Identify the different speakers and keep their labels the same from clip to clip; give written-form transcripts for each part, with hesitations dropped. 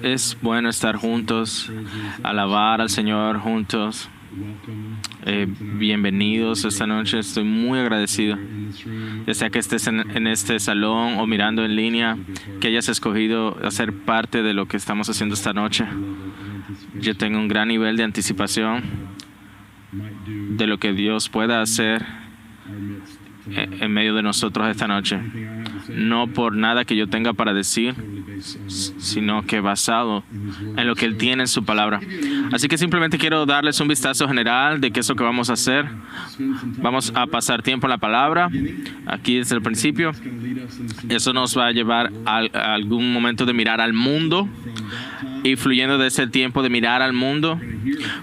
Speaker 1: Es bueno estar juntos, alabar al Señor juntos. Bienvenidos esta noche. Estoy muy agradecido, ya sea que estés en este salón o mirando en línea, que hayas escogido hacer parte de lo que estamos haciendo esta noche. Yo tengo un gran nivel de anticipación de lo que Dios pueda hacer en medio de nosotros esta noche. No por nada que yo tenga para decir, sino que basado en lo que Él tiene en su palabra. Así que simplemente quiero darles un vistazo general de qué es lo que vamos a hacer. Vamos a pasar tiempo en la palabra, aquí desde el principio. Eso nos va a llevar a algún momento de mirar al mundo. Y fluyendo de ese tiempo de mirar al mundo,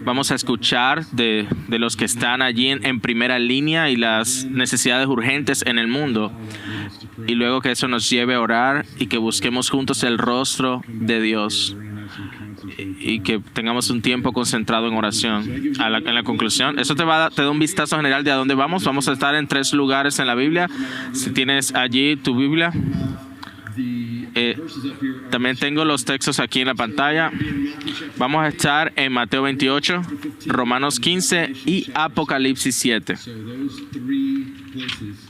Speaker 1: vamos a escuchar de los que están allí en primera línea y las necesidades urgentes en el mundo. Y luego que eso nos lleve a orar y que busquemos juntos el rostro de Dios. Y que tengamos un tiempo concentrado en oración. En la conclusión, eso te da un vistazo general de a dónde vamos. Vamos a estar en 3 lugares en la Biblia. Si tienes allí tu Biblia. También tengo los textos aquí en la pantalla. Vamos a estar en Mateo 28, Romanos 15 y Apocalipsis 7.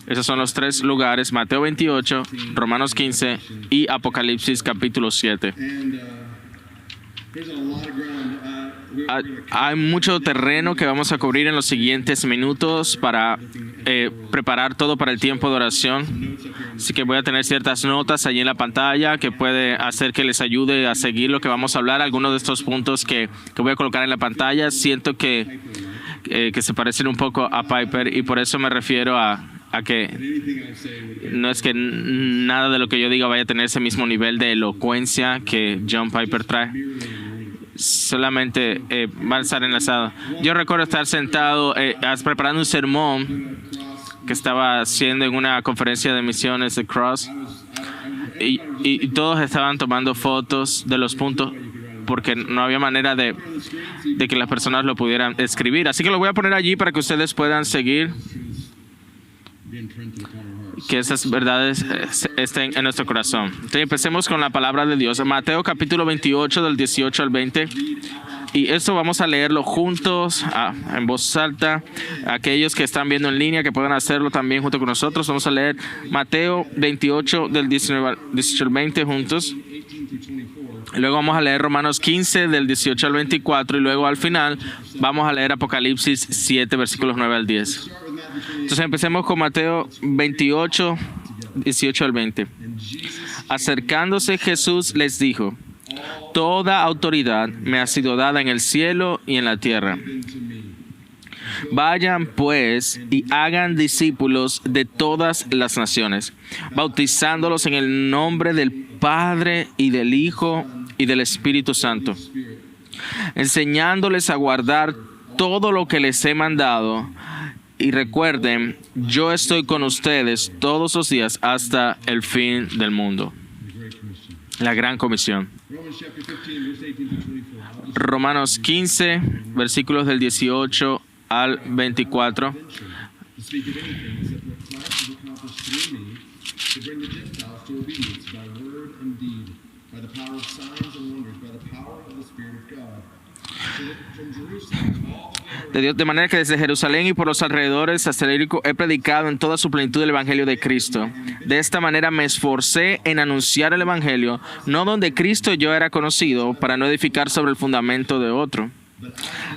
Speaker 1: Esos son los 3 lugares: Mateo 28, Romanos 15 y Apocalipsis capítulo 7. Hay mucho terreno que vamos a cubrir en los siguientes minutos para preparar todo para el tiempo de oración. Así que voy a tener ciertas notas allí en la pantalla que puede hacer que les ayude a seguir lo que vamos a hablar. Algunos de estos puntos que voy a colocar en la pantalla siento que se parecen un poco a Piper, y por eso me refiero a que no es que nada de lo que yo diga vaya a tener ese mismo nivel de elocuencia que John Piper trae. Solamente va a estar enlazado. Yo recuerdo estar sentado preparando un sermón que estaba haciendo en una conferencia de misiones de Cross, y todos estaban tomando fotos de los puntos porque no había manera de que las personas lo pudieran escribir. Así que lo voy a poner allí para que ustedes puedan seguir, que esas verdades estén en nuestro corazón. Entonces empecemos con la palabra de Dios. Mateo capítulo 28 del 18 al 20. Y esto vamos a leerlo juntos, en voz alta. Aquellos que están viendo en línea, que puedan hacerlo también junto con nosotros. Vamos a leer Mateo 28 del 18 al 20 juntos. Y luego vamos a leer Romanos 15 del 18 al 24. Y luego al final vamos a leer Apocalipsis 7 versículos 9 al 10. Entonces empecemos con Mateo 28, 18 al 20. Acercándose Jesús les dijo: toda autoridad me ha sido dada en el cielo y en la tierra. Vayan pues y hagan discípulos de todas las naciones, bautizándolos en el nombre del Padre y del Hijo y del Espíritu Santo, enseñándoles a guardar todo lo que les he mandado. Y recuerden, yo estoy con ustedes todos los días hasta el fin del mundo. La gran comisión. Romanos 15, versículos del 18 al 24. De Dios, de manera que desde Jerusalén y por los alrededores hasta el Ilírico he predicado en toda su plenitud el Evangelio de Cristo. De esta manera me esforcé en anunciar el Evangelio, no donde Cristo yo era conocido, para no edificar sobre el fundamento de otro,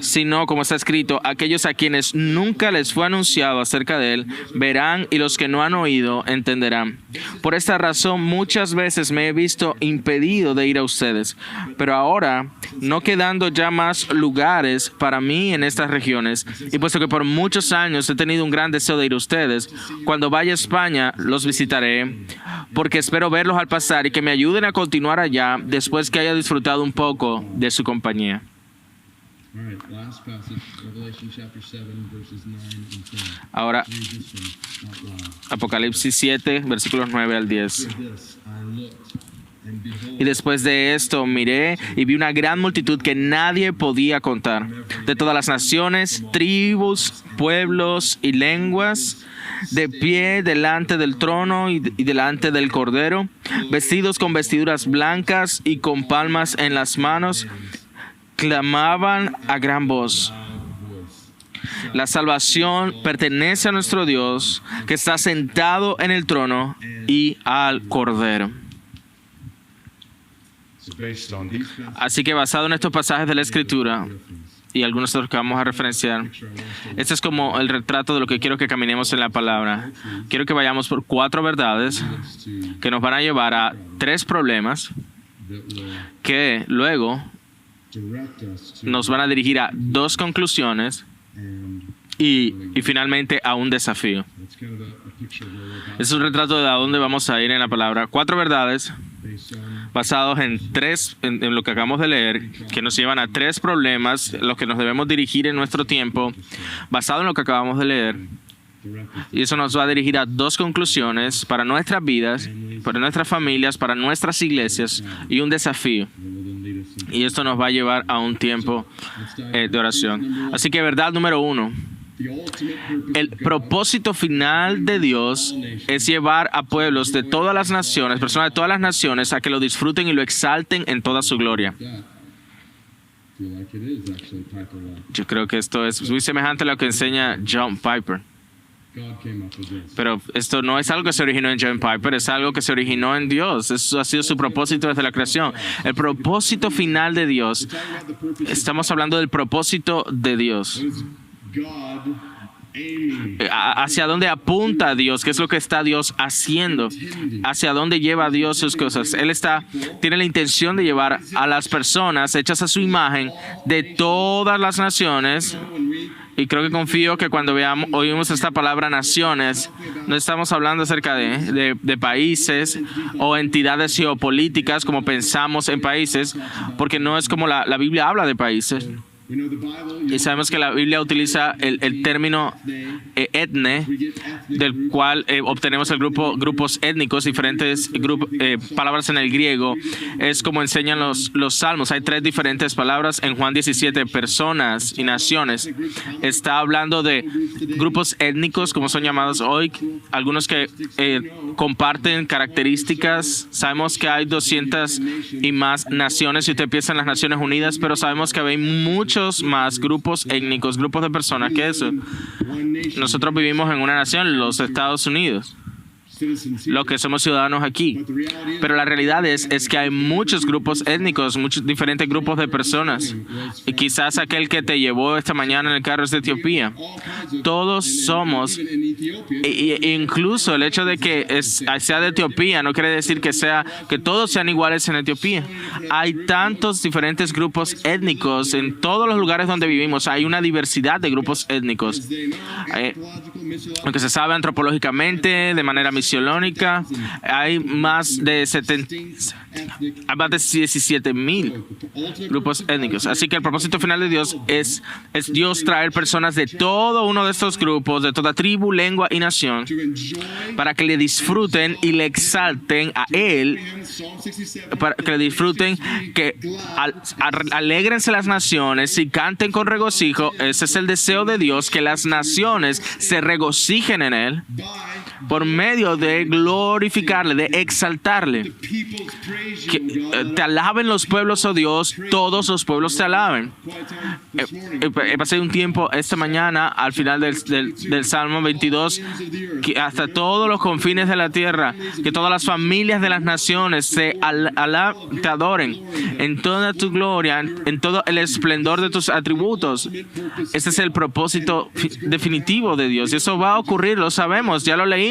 Speaker 1: sino, como está escrito, aquellos a quienes nunca les fue anunciado acerca de él, verán, y los que no han oído, entenderán. Por esta razón, muchas veces me he visto impedido de ir a ustedes, pero ahora, no quedando ya más lugares para mí en estas regiones, y puesto que por muchos años he tenido un gran deseo de ir a ustedes, cuando vaya a España, los visitaré, porque espero verlos al pasar y que me ayuden a continuar allá después que haya disfrutado un poco de su compañía. Ahora, Apocalipsis 7, versículos 9 al 10. Y después de esto miré y vi una gran multitud que nadie podía contar, de todas las naciones, tribus, pueblos y lenguas, de pie delante del trono y delante del Cordero, vestidos con vestiduras blancas y con palmas en las manos, clamaban a gran voz: la salvación pertenece a nuestro Dios, que está sentado en el trono, y al Cordero. Así que basado en estos pasajes de la Escritura y algunos otros que vamos a referenciar, este es como el retrato de lo que quiero que caminemos en la palabra. Quiero que vayamos por 4 verdades que nos van a llevar a 3 problemas que luego nos van a dirigir a 2 conclusiones y finalmente a un desafío. Es un retrato de a dónde vamos a ir en la palabra. 4 verdades basados en lo que acabamos de leer, que nos llevan a 3 problemas, los que nos debemos dirigir en nuestro tiempo, basado en lo que acabamos de leer. Y eso nos va a dirigir a 2 conclusiones para nuestras vidas, para nuestras familias, para nuestras iglesias, y un desafío. Y esto nos va a llevar a un tiempo de oración. Así que verdad número 1. El propósito final de Dios es llevar a pueblos de todas las naciones, personas de todas las naciones, a que lo disfruten y lo exalten en toda su gloria. Yo creo que esto es muy semejante a lo que enseña John Piper. Pero esto no es algo que se originó en John Piper, es algo que se originó en Dios. Eso ha sido su propósito desde la creación. El propósito final de Dios. Estamos hablando del propósito de Dios. Hacia dónde apunta Dios, qué es lo que está Dios haciendo, hacia dónde lleva Dios sus cosas. Él tiene la intención de llevar a las personas hechas a su imagen de todas las naciones. Y creo que confío que cuando oímos esta palabra naciones, no estamos hablando acerca de países o entidades geopolíticas como pensamos en países, porque no es como la Biblia habla de países. Y sabemos que la Biblia utiliza el término etne, del cual obtenemos el grupos étnicos, diferentes palabras en el griego. Es como enseñan los salmos. Hay 3 diferentes palabras en Juan 17, personas y naciones. Está hablando de grupos étnicos, como son llamados hoy, algunos que comparten características. Sabemos que hay 200 y más naciones, si usted piensa en las Naciones Unidas, pero sabemos que hay muchos más grupos étnicos, grupos de personas que eso. Nosotros vivimos en una nación, los Estados Unidos, los que somos ciudadanos aquí. Pero la realidad es que hay muchos grupos étnicos, muchos diferentes grupos de personas. Y quizás aquel que te llevó esta mañana en el carro es de Etiopía. Todos somos, incluso el hecho de que sea de Etiopía no quiere decir que todos sean iguales en Etiopía. Hay tantos diferentes grupos étnicos en todos los lugares donde vivimos. Hay una diversidad de grupos étnicos. Lo que se sabe antropológicamente, de manera misionológica, hay más de 17,000 grupos étnicos. Así que el propósito final de Dios es Dios traer personas de todo uno de estos grupos, de toda tribu, lengua y nación, para que le disfruten y le exalten a Él, para que le disfruten, que alégrense las naciones y canten con regocijo. Ese es el deseo de Dios, que las naciones se regocijen en Él por medio de glorificarle, de exaltarle. Que te alaben los pueblos, oh Dios, todos los pueblos te alaben. Pasé un tiempo esta mañana al final del Salmo 22, que hasta todos los confines de la tierra, que todas las familias de las naciones te adoren en toda tu gloria, en todo el esplendor de tus atributos. Este es el propósito definitivo de Dios. Y eso va a ocurrir, lo sabemos, ya lo leímos.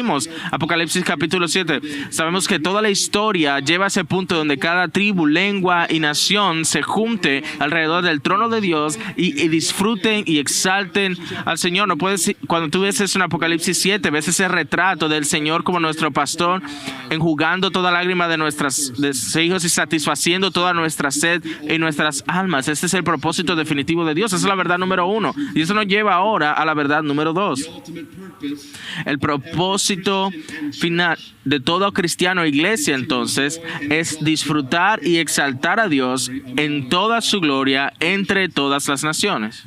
Speaker 1: Apocalipsis capítulo 7. Sabemos que toda la historia lleva a ese punto donde cada tribu, lengua y nación se junte alrededor del trono de Dios y disfruten y exalten al Señor. No puedes, cuando tú ves eso en Apocalipsis 7, ves ese retrato del Señor como nuestro pastor, enjugando toda lágrima de nuestros hijos y satisfaciendo toda nuestra sed y nuestras almas. Este es el propósito definitivo de Dios. Esa es la verdad número 1. Y eso nos lleva ahora a la verdad número 2. El propósito propósito final de todo cristiano e iglesia, entonces, es disfrutar y exaltar a Dios en toda su gloria entre todas las naciones.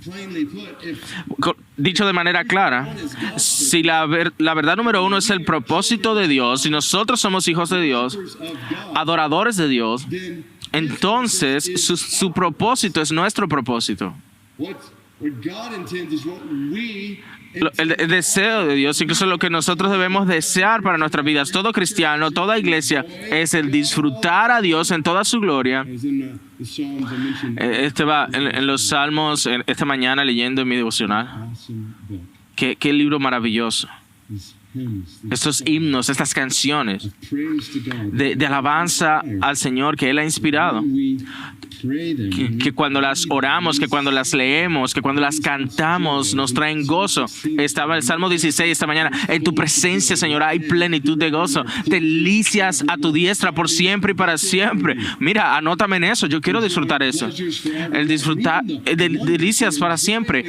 Speaker 1: Dicho de manera clara, si la verdad número uno es el propósito de Dios, si nosotros somos hijos de Dios, adoradores de Dios, entonces su propósito es nuestro propósito. El deseo de Dios, incluso lo que nosotros debemos desear para nuestras vidas, todo cristiano, toda iglesia, es el disfrutar a Dios en toda su gloria. Va en los Salmos, esta mañana leyendo en mi devocional. Qué libro maravilloso. Estos himnos, estas canciones de alabanza al Señor que Él ha inspirado. Que cuando las oramos, que cuando las leemos, que cuando las cantamos, nos traen gozo. Estaba el Salmo 16 esta mañana. En tu presencia, Señor, hay plenitud de gozo. Delicias a tu diestra por siempre y para siempre. Mira, anótame en eso. Yo quiero disfrutar eso. El disfrutar de delicias para siempre.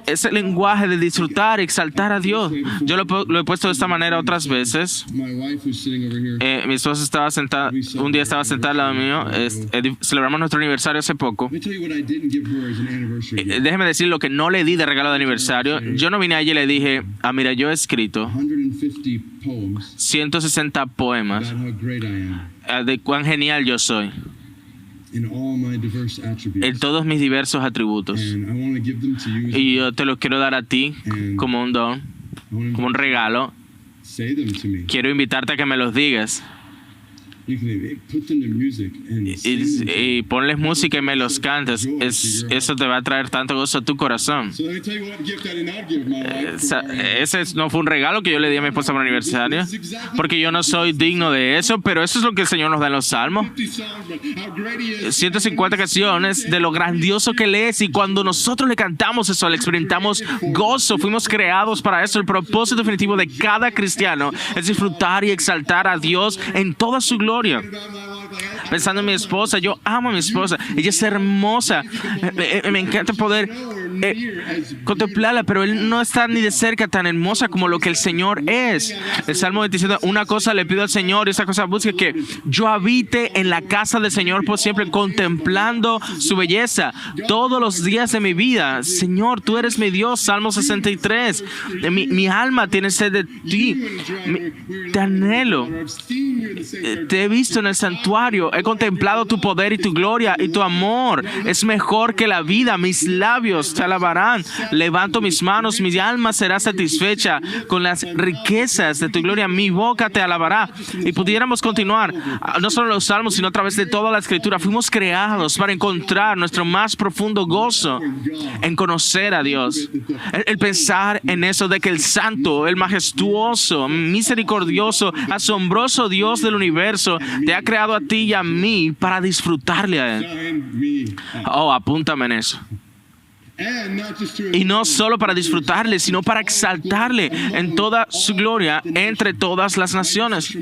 Speaker 1: Ese lenguaje de disfrutar y exaltar a Dios. Yo lo he puesto de esta manera otras veces. Mi esposa estaba sentada, un día estaba sentada al lado mío. Celebramos nuestro aniversario hace poco. Déjeme decir lo que no le di de regalo de aniversario. Yo no vine a ella y le dije, mira, yo he escrito 160 poemas de cuán genial yo soy en todos mis diversos atributos. Y yo te los quiero dar a ti como un don, como un regalo. Quiero invitarte a que me los digas. Y ponles música y me los cantas. Eso te va a traer tanto gozo a tu corazón. Ese no fue un regalo que yo le di a mi esposa por aniversario, porque yo no soy digno de eso, pero eso es lo que el Señor nos da en los Salmos. 150 canciones de lo grandioso que Él es, y cuando nosotros le cantamos eso, le experimentamos gozo. Fuimos creados para eso. El propósito definitivo de cada cristiano es disfrutar y exaltar a Dios en toda su gloria. Pensando en mi esposa, yo amo a mi esposa, ella es hermosa, me encanta poder contemplarla, pero Él no está ni de cerca tan hermosa como lo que el Señor es. El Salmo 27, una cosa le pido al Señor, y esa cosa busque, que yo habite en la casa del Señor por siempre, contemplando su belleza todos los días de mi vida. Señor, tú eres mi Dios. Salmo 63, mi alma tiene sed de ti, te anhelo. Te he visto en el santuario, he contemplado tu poder y tu gloria y tu amor. Es mejor que la vida, mis labios te alabarán. Levanto mis manos, mi alma será satisfecha con las riquezas de tu gloria, mi boca te alabará. Y pudiéramos continuar, no solo en los salmos, sino a través de toda la escritura. Fuimos creados para encontrar nuestro más profundo gozo en conocer a Dios. El pensar en eso de que el santo, el majestuoso, misericordioso, asombroso Dios del universo te ha creado a ti y a mí para disfrutarle a Él. Apúntame en eso. Y no solo para disfrutarle, sino para exaltarle en toda su gloria entre todas las naciones.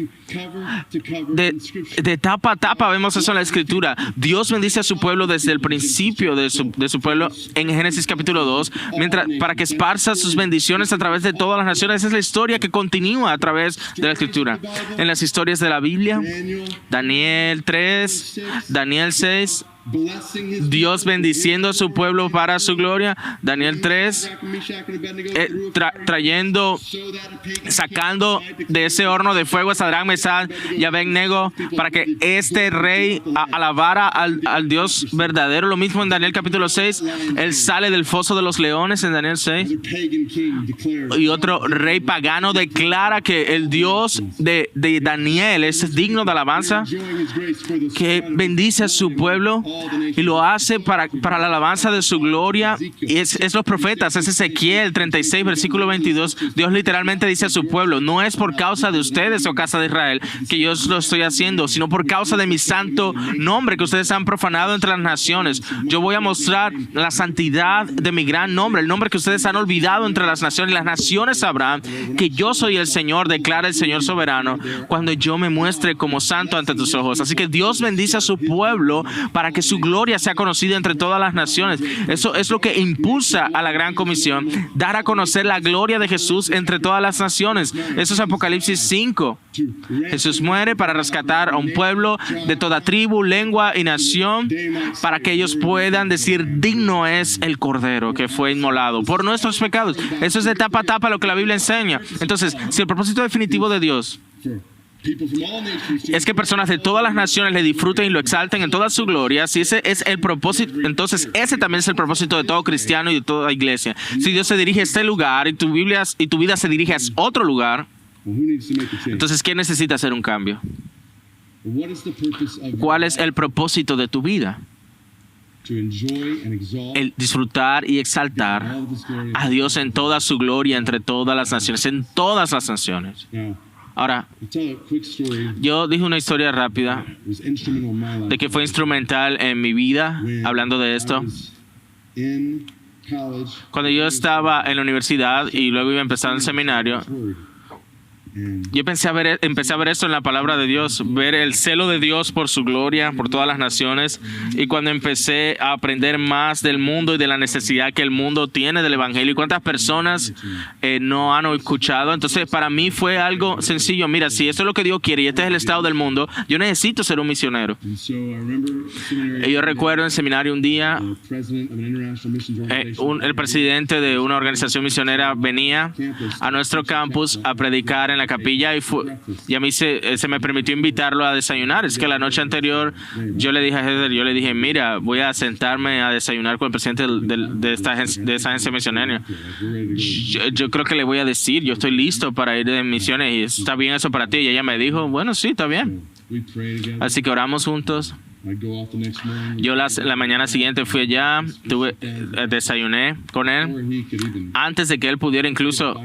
Speaker 1: De tapa a tapa vemos eso en la Escritura. Dios bendice a su pueblo desde el principio de su pueblo en Génesis capítulo 2, para que esparza sus bendiciones a través de todas las naciones. Esa es la historia que continúa a través de la Escritura. En las historias de la Biblia, Daniel 3, Daniel 6, Dios bendiciendo a su pueblo para su gloria. Daniel 3, sacando de ese horno de fuego a Sadrach, Mesach y Abednego, para que este rey alabara al Dios verdadero. Lo mismo en Daniel capítulo 6, él sale del foso de los leones en Daniel 6, y otro rey pagano declara que el Dios de Daniel es digno de alabanza, que bendice a su pueblo y lo hace para la alabanza de su gloria. Y es los profetas. Es Ezequiel 36 versículo 22. Dios literalmente dice a su pueblo: no es por causa de ustedes, oh casa de Israel, que yo lo estoy haciendo, sino por causa de mi santo nombre que ustedes han profanado entre las naciones. Yo voy a mostrar la santidad de mi gran nombre, el nombre que ustedes han olvidado entre las naciones. Y las naciones sabrán que yo soy el Señor, declara el Señor soberano, cuando yo me muestre como santo ante tus ojos. Así que Dios bendice a su pueblo para que que su gloria sea conocida entre todas las naciones. Eso es lo que impulsa a la Gran Comisión, dar a conocer la gloria de Jesús entre todas las naciones. Eso es Apocalipsis 5. Jesús muere para rescatar a un pueblo de toda tribu, lengua y nación, para que ellos puedan decir: digno es el Cordero que fue inmolado por nuestros pecados. Eso es de tapa a tapa lo que la Biblia enseña. Entonces, si el propósito definitivo de Dios es que personas de todas las naciones le disfruten y lo exalten en toda su gloria, si ese es el propósito, entonces ese también es el propósito de todo cristiano y de toda iglesia. Si Dios se dirige a este lugar y tu vida se dirige a otro lugar, entonces ¿quién necesita hacer un cambio? ¿Cuál es el propósito de tu vida? El disfrutar y exaltar a Dios en toda su gloria entre todas las naciones, en todas las naciones. Ahora, yo dije una historia rápida de que fue instrumental en mi vida, hablando de esto. Cuando yo estaba en la universidad y luego iba a empezar el seminario, yo empecé a ver esto en la palabra de Dios, ver el celo de Dios por su gloria, por todas las naciones. Y cuando empecé a aprender más del mundo y de la necesidad que el mundo tiene del evangelio y cuántas personas no han escuchado, entonces para mí fue algo sencillo. Mira, si esto es lo que Dios quiere y este es el estado del mundo, yo necesito ser un misionero. Y yo recuerdo en el seminario un día, el presidente de una organización misionera venía a nuestro campus a predicar en la capilla y a mí se me permitió invitarlo a desayunar. Es que la noche anterior yo le dije a Heather, mira, voy a sentarme a desayunar con el presidente de esa agencia misionera. Yo creo que le voy a decir, yo estoy listo para ir de misiones y está bien eso para ti. Y ella me dijo, bueno, sí, está bien. Así que oramos juntos. Yo la mañana siguiente fui allá, desayuné con él. Antes de que él pudiera incluso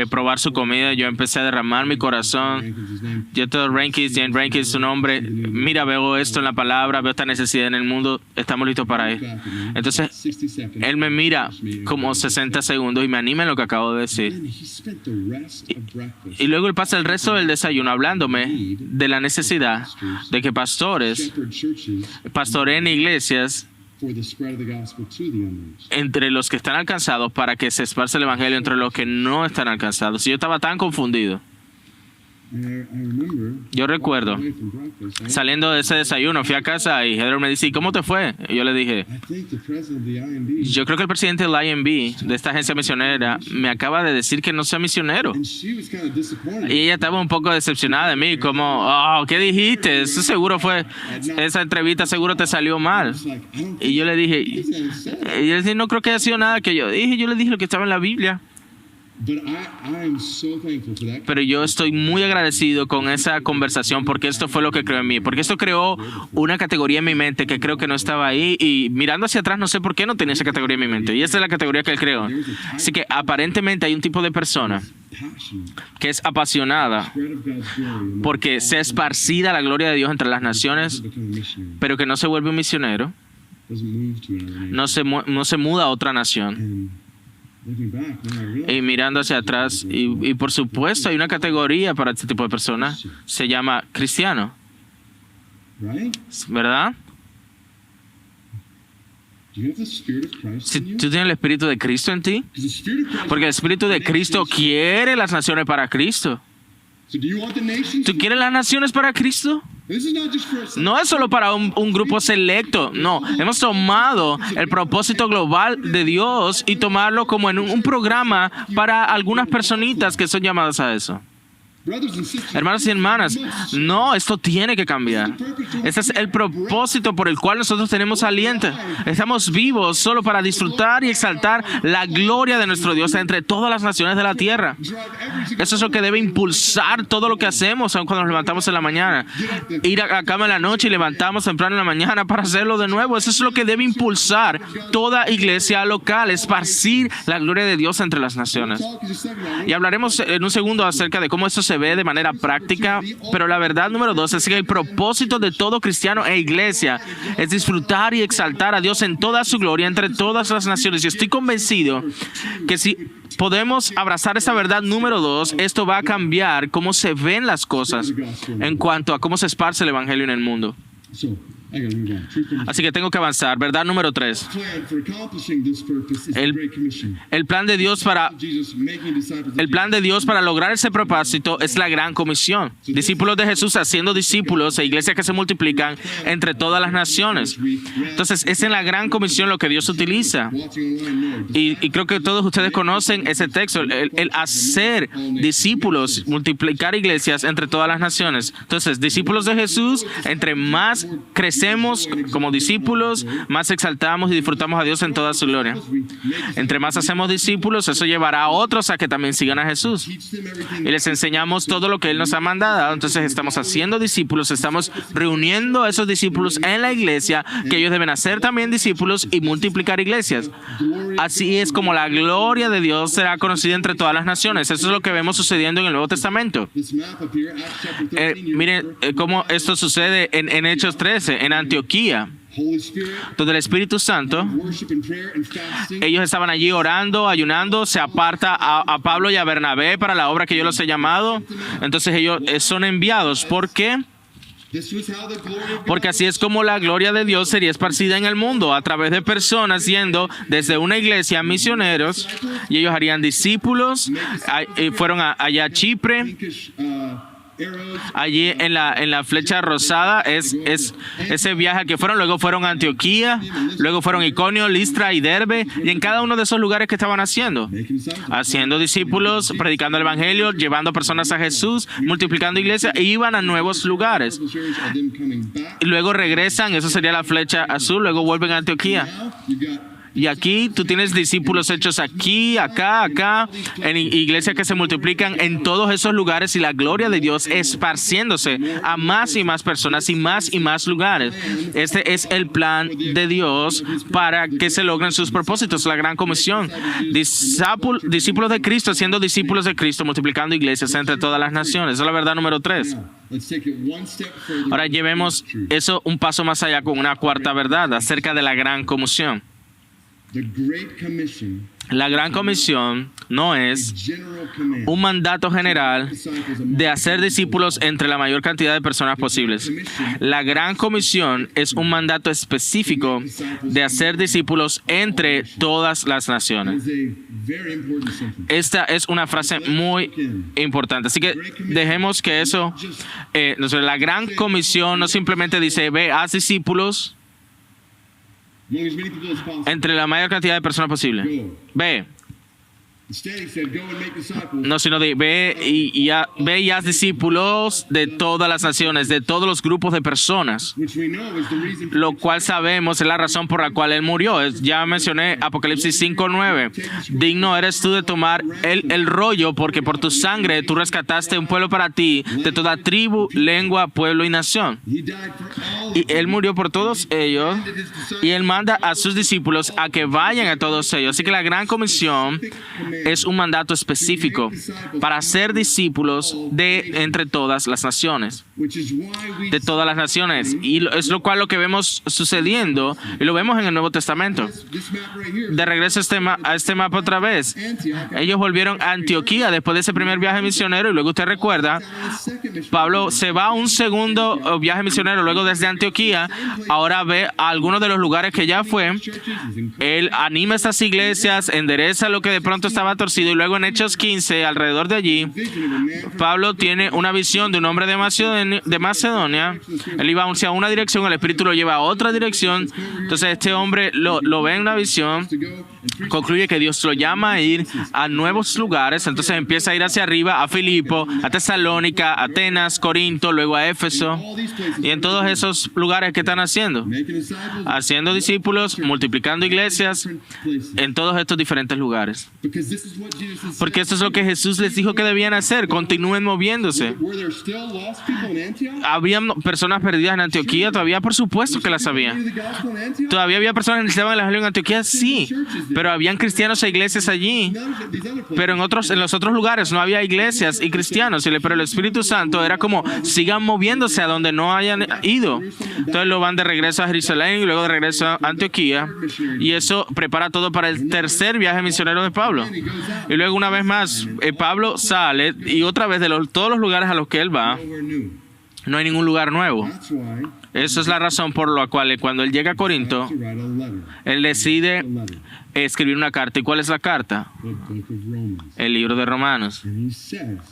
Speaker 1: probar su comida, yo empecé a derramar mi corazón. Yo todo James Rankins, su nombre. Mira, veo esto en la palabra, veo esta necesidad en el mundo, estamos listos para ir. Entonces, él me mira como 60 segundos y me anima en lo que acabo de decir. Y luego él pasa el resto del desayuno hablándome de la necesidad de que pastores pastoreen iglesias entre los que están alcanzados para que se esparce el evangelio entre los que no están alcanzados. Y yo estaba tan confundido. Yo recuerdo saliendo de ese desayuno, fui a casa y Heather me dice, ¿y cómo te fue? Y yo le dije, yo creo que el presidente del IMB, de esta agencia misionera, me acaba de decir que no sea misionero. Y ella estaba un poco decepcionada de mí, como, ¿qué dijiste? Eso seguro fue, esa entrevista seguro te salió mal. Y yo le dije, no creo que haya sido nada que yo dije, yo le dije lo que estaba en la Biblia. Pero yo estoy muy agradecido con esa conversación porque esto fue lo que creó en mí, porque esto creó una categoría en mi mente que creo que no estaba ahí y mirando hacia atrás no sé por qué no tenía esa categoría en mi mente y esa es la categoría que él creó. Así que aparentemente hay un tipo de persona que es apasionada porque sea esparcida la gloria de Dios entre las naciones, pero que no se vuelve un misionero, no se muda a otra nación. Y mirando hacia atrás, y por supuesto hay una categoría para este tipo de personas, se llama cristiano, ¿verdad? Si tú tienes el Espíritu de Cristo en ti, porque el Espíritu de Cristo quiere las naciones para Cristo. ¿Tú quieres las naciones para Cristo? No es solo para un grupo selecto, no. Hemos tomado el propósito global de Dios y tomarlo como en un programa para algunas personitas que son llamadas a eso. Hermanos y hermanas, no, esto tiene que cambiar. Ese es el propósito por el cual nosotros tenemos aliento. Estamos vivos solo para disfrutar y exaltar la gloria de nuestro Dios entre todas las naciones de la tierra. Eso es lo que debe impulsar todo lo que hacemos, aun cuando nos levantamos en la mañana. Ir a la cama en la noche y levantamos temprano en la mañana para hacerlo de nuevo. Eso es lo que debe impulsar toda iglesia local, esparcir la gloria de Dios entre las naciones. Y hablaremos en un segundo acerca de cómo eso se ve de manera práctica, pero la verdad número 2 es que el propósito de todo cristiano e iglesia es disfrutar y exaltar a Dios en toda su gloria entre todas las naciones. Y estoy convencido que si podemos abrazar esa verdad número 2, esto va a cambiar cómo se ven las cosas en cuanto a cómo se esparce el evangelio en el mundo. Así que tengo que avanzar. Verdad número 3. El plan de Dios para lograr ese propósito es la gran comisión. Discípulos de Jesús haciendo discípulos e iglesias que se multiplican entre todas las naciones. Entonces, es en la gran comisión lo que Dios utiliza. Y creo que todos ustedes conocen ese texto, el hacer discípulos, multiplicar iglesias entre todas las naciones. Entonces, discípulos de Jesús, entre más crecemos como discípulos, más exaltamos y disfrutamos a Dios en toda su gloria. Entre más hacemos discípulos, eso llevará a otros a que también sigan a Jesús. Y les enseñamos todo lo que Él nos ha mandado. Entonces estamos haciendo discípulos, estamos reuniendo a esos discípulos en la iglesia, que ellos deben hacer también discípulos y multiplicar iglesias. Así es como la gloria de Dios será conocida entre todas las naciones. Eso es lo que vemos sucediendo en el Nuevo Testamento. Miren cómo esto sucede en Hechos 13, en Antioquía. Donde el Espíritu Santo, ellos estaban allí orando, ayunando, se aparta a Pablo y a Bernabé para la obra que yo los he llamado. Entonces ellos son enviados. ¿Por qué? Porque así es como la gloria de Dios sería esparcida en el mundo, a través de personas yendo desde una iglesia misioneros, y ellos harían discípulos. Fueron allá a Chipre. Allí en la flecha rosada es ese viaje que fueron. Luego fueron a Antioquía, luego fueron a Iconio, Listra y Derbe, y en cada uno de esos lugares que estaban haciendo discípulos, predicando el evangelio, llevando personas a Jesús, multiplicando iglesias, e iban a nuevos lugares. Y luego regresan, eso sería la flecha azul, luego vuelven a Antioquía. Y aquí tú tienes discípulos hechos aquí, acá, en iglesias que se multiplican en todos esos lugares, y la gloria de Dios esparciéndose a más y más personas y más lugares. Este es el plan de Dios para que se logren sus propósitos, la gran comisión. Discípulos de Cristo haciendo discípulos de Cristo, multiplicando iglesias entre todas las naciones. Esa es la verdad número 3. Ahora llevemos eso un paso más allá con una cuarta verdad acerca de la gran comisión. La gran comisión no es un mandato general de hacer discípulos entre la mayor cantidad de personas posibles. La gran comisión es un mandato específico de hacer discípulos entre todas las naciones. Esta es una frase muy importante. Así que dejemos que eso, la gran comisión no simplemente dice, ve, haz discípulos entre la mayor cantidad de personas posible. Ve. No, sino de ve y haz discípulos de todas las naciones, de todos los grupos de personas, lo cual sabemos es la razón por la cual Él murió. Ya mencioné Apocalipsis 5:9. Digno eres tú de tomar el rollo, porque por tu sangre tú rescataste un pueblo para ti, de toda tribu, lengua, pueblo y nación. Y Él murió por todos ellos, y Él manda a sus discípulos a que vayan a todos ellos. Así que la gran comisión es un mandato específico para ser discípulos de entre todas las naciones. De todas las naciones. Y es lo cual lo que vemos sucediendo, y lo vemos en el Nuevo Testamento. De regreso a este mapa otra vez. Ellos volvieron a Antioquía después de ese primer viaje misionero, y luego usted recuerda, Pablo se va a un segundo viaje misionero, luego desde Antioquía, ahora ve a algunos de los lugares que ya fue. Él anima a estas iglesias, endereza lo que de pronto estaba torcido, y luego en Hechos 15, alrededor de allí, Pablo tiene una visión de un hombre de Macedonia. Él iba hacia una dirección, el Espíritu lo lleva a otra dirección. Entonces este hombre lo ve en una visión, concluye que Dios lo llama a ir a nuevos lugares. Entonces empieza a ir hacia arriba, a Filipo, a Tesalónica, Atenas, Corinto, luego a Éfeso. Y en todos esos lugares, ¿qué están haciendo? Haciendo discípulos, multiplicando iglesias en todos estos diferentes lugares. Porque esto es lo que Jesús les dijo que debían hacer. Continúen moviéndose. ¿Había personas perdidas en Antioquía? Todavía, por supuesto que las había. ¿Todavía había personas que necesitaban el evangelio en Antioquía? Sí. Pero habían cristianos e iglesias allí. Pero en los otros lugares no había iglesias y cristianos. Pero el Espíritu Santo era como, sigan moviéndose a donde no hayan ido. Entonces lo van de regreso a Jerusalén y luego de regreso a Antioquía. Y eso prepara todo para el tercer viaje misionero de Pablo. Y luego una vez más, Pablo sale, y otra vez de todos los lugares a los que él va, no hay ningún lugar nuevo. Esa es la razón por la cual cuando él llega a Corinto, él decide escribir una carta. ¿Y cuál es la carta? El libro de Romanos.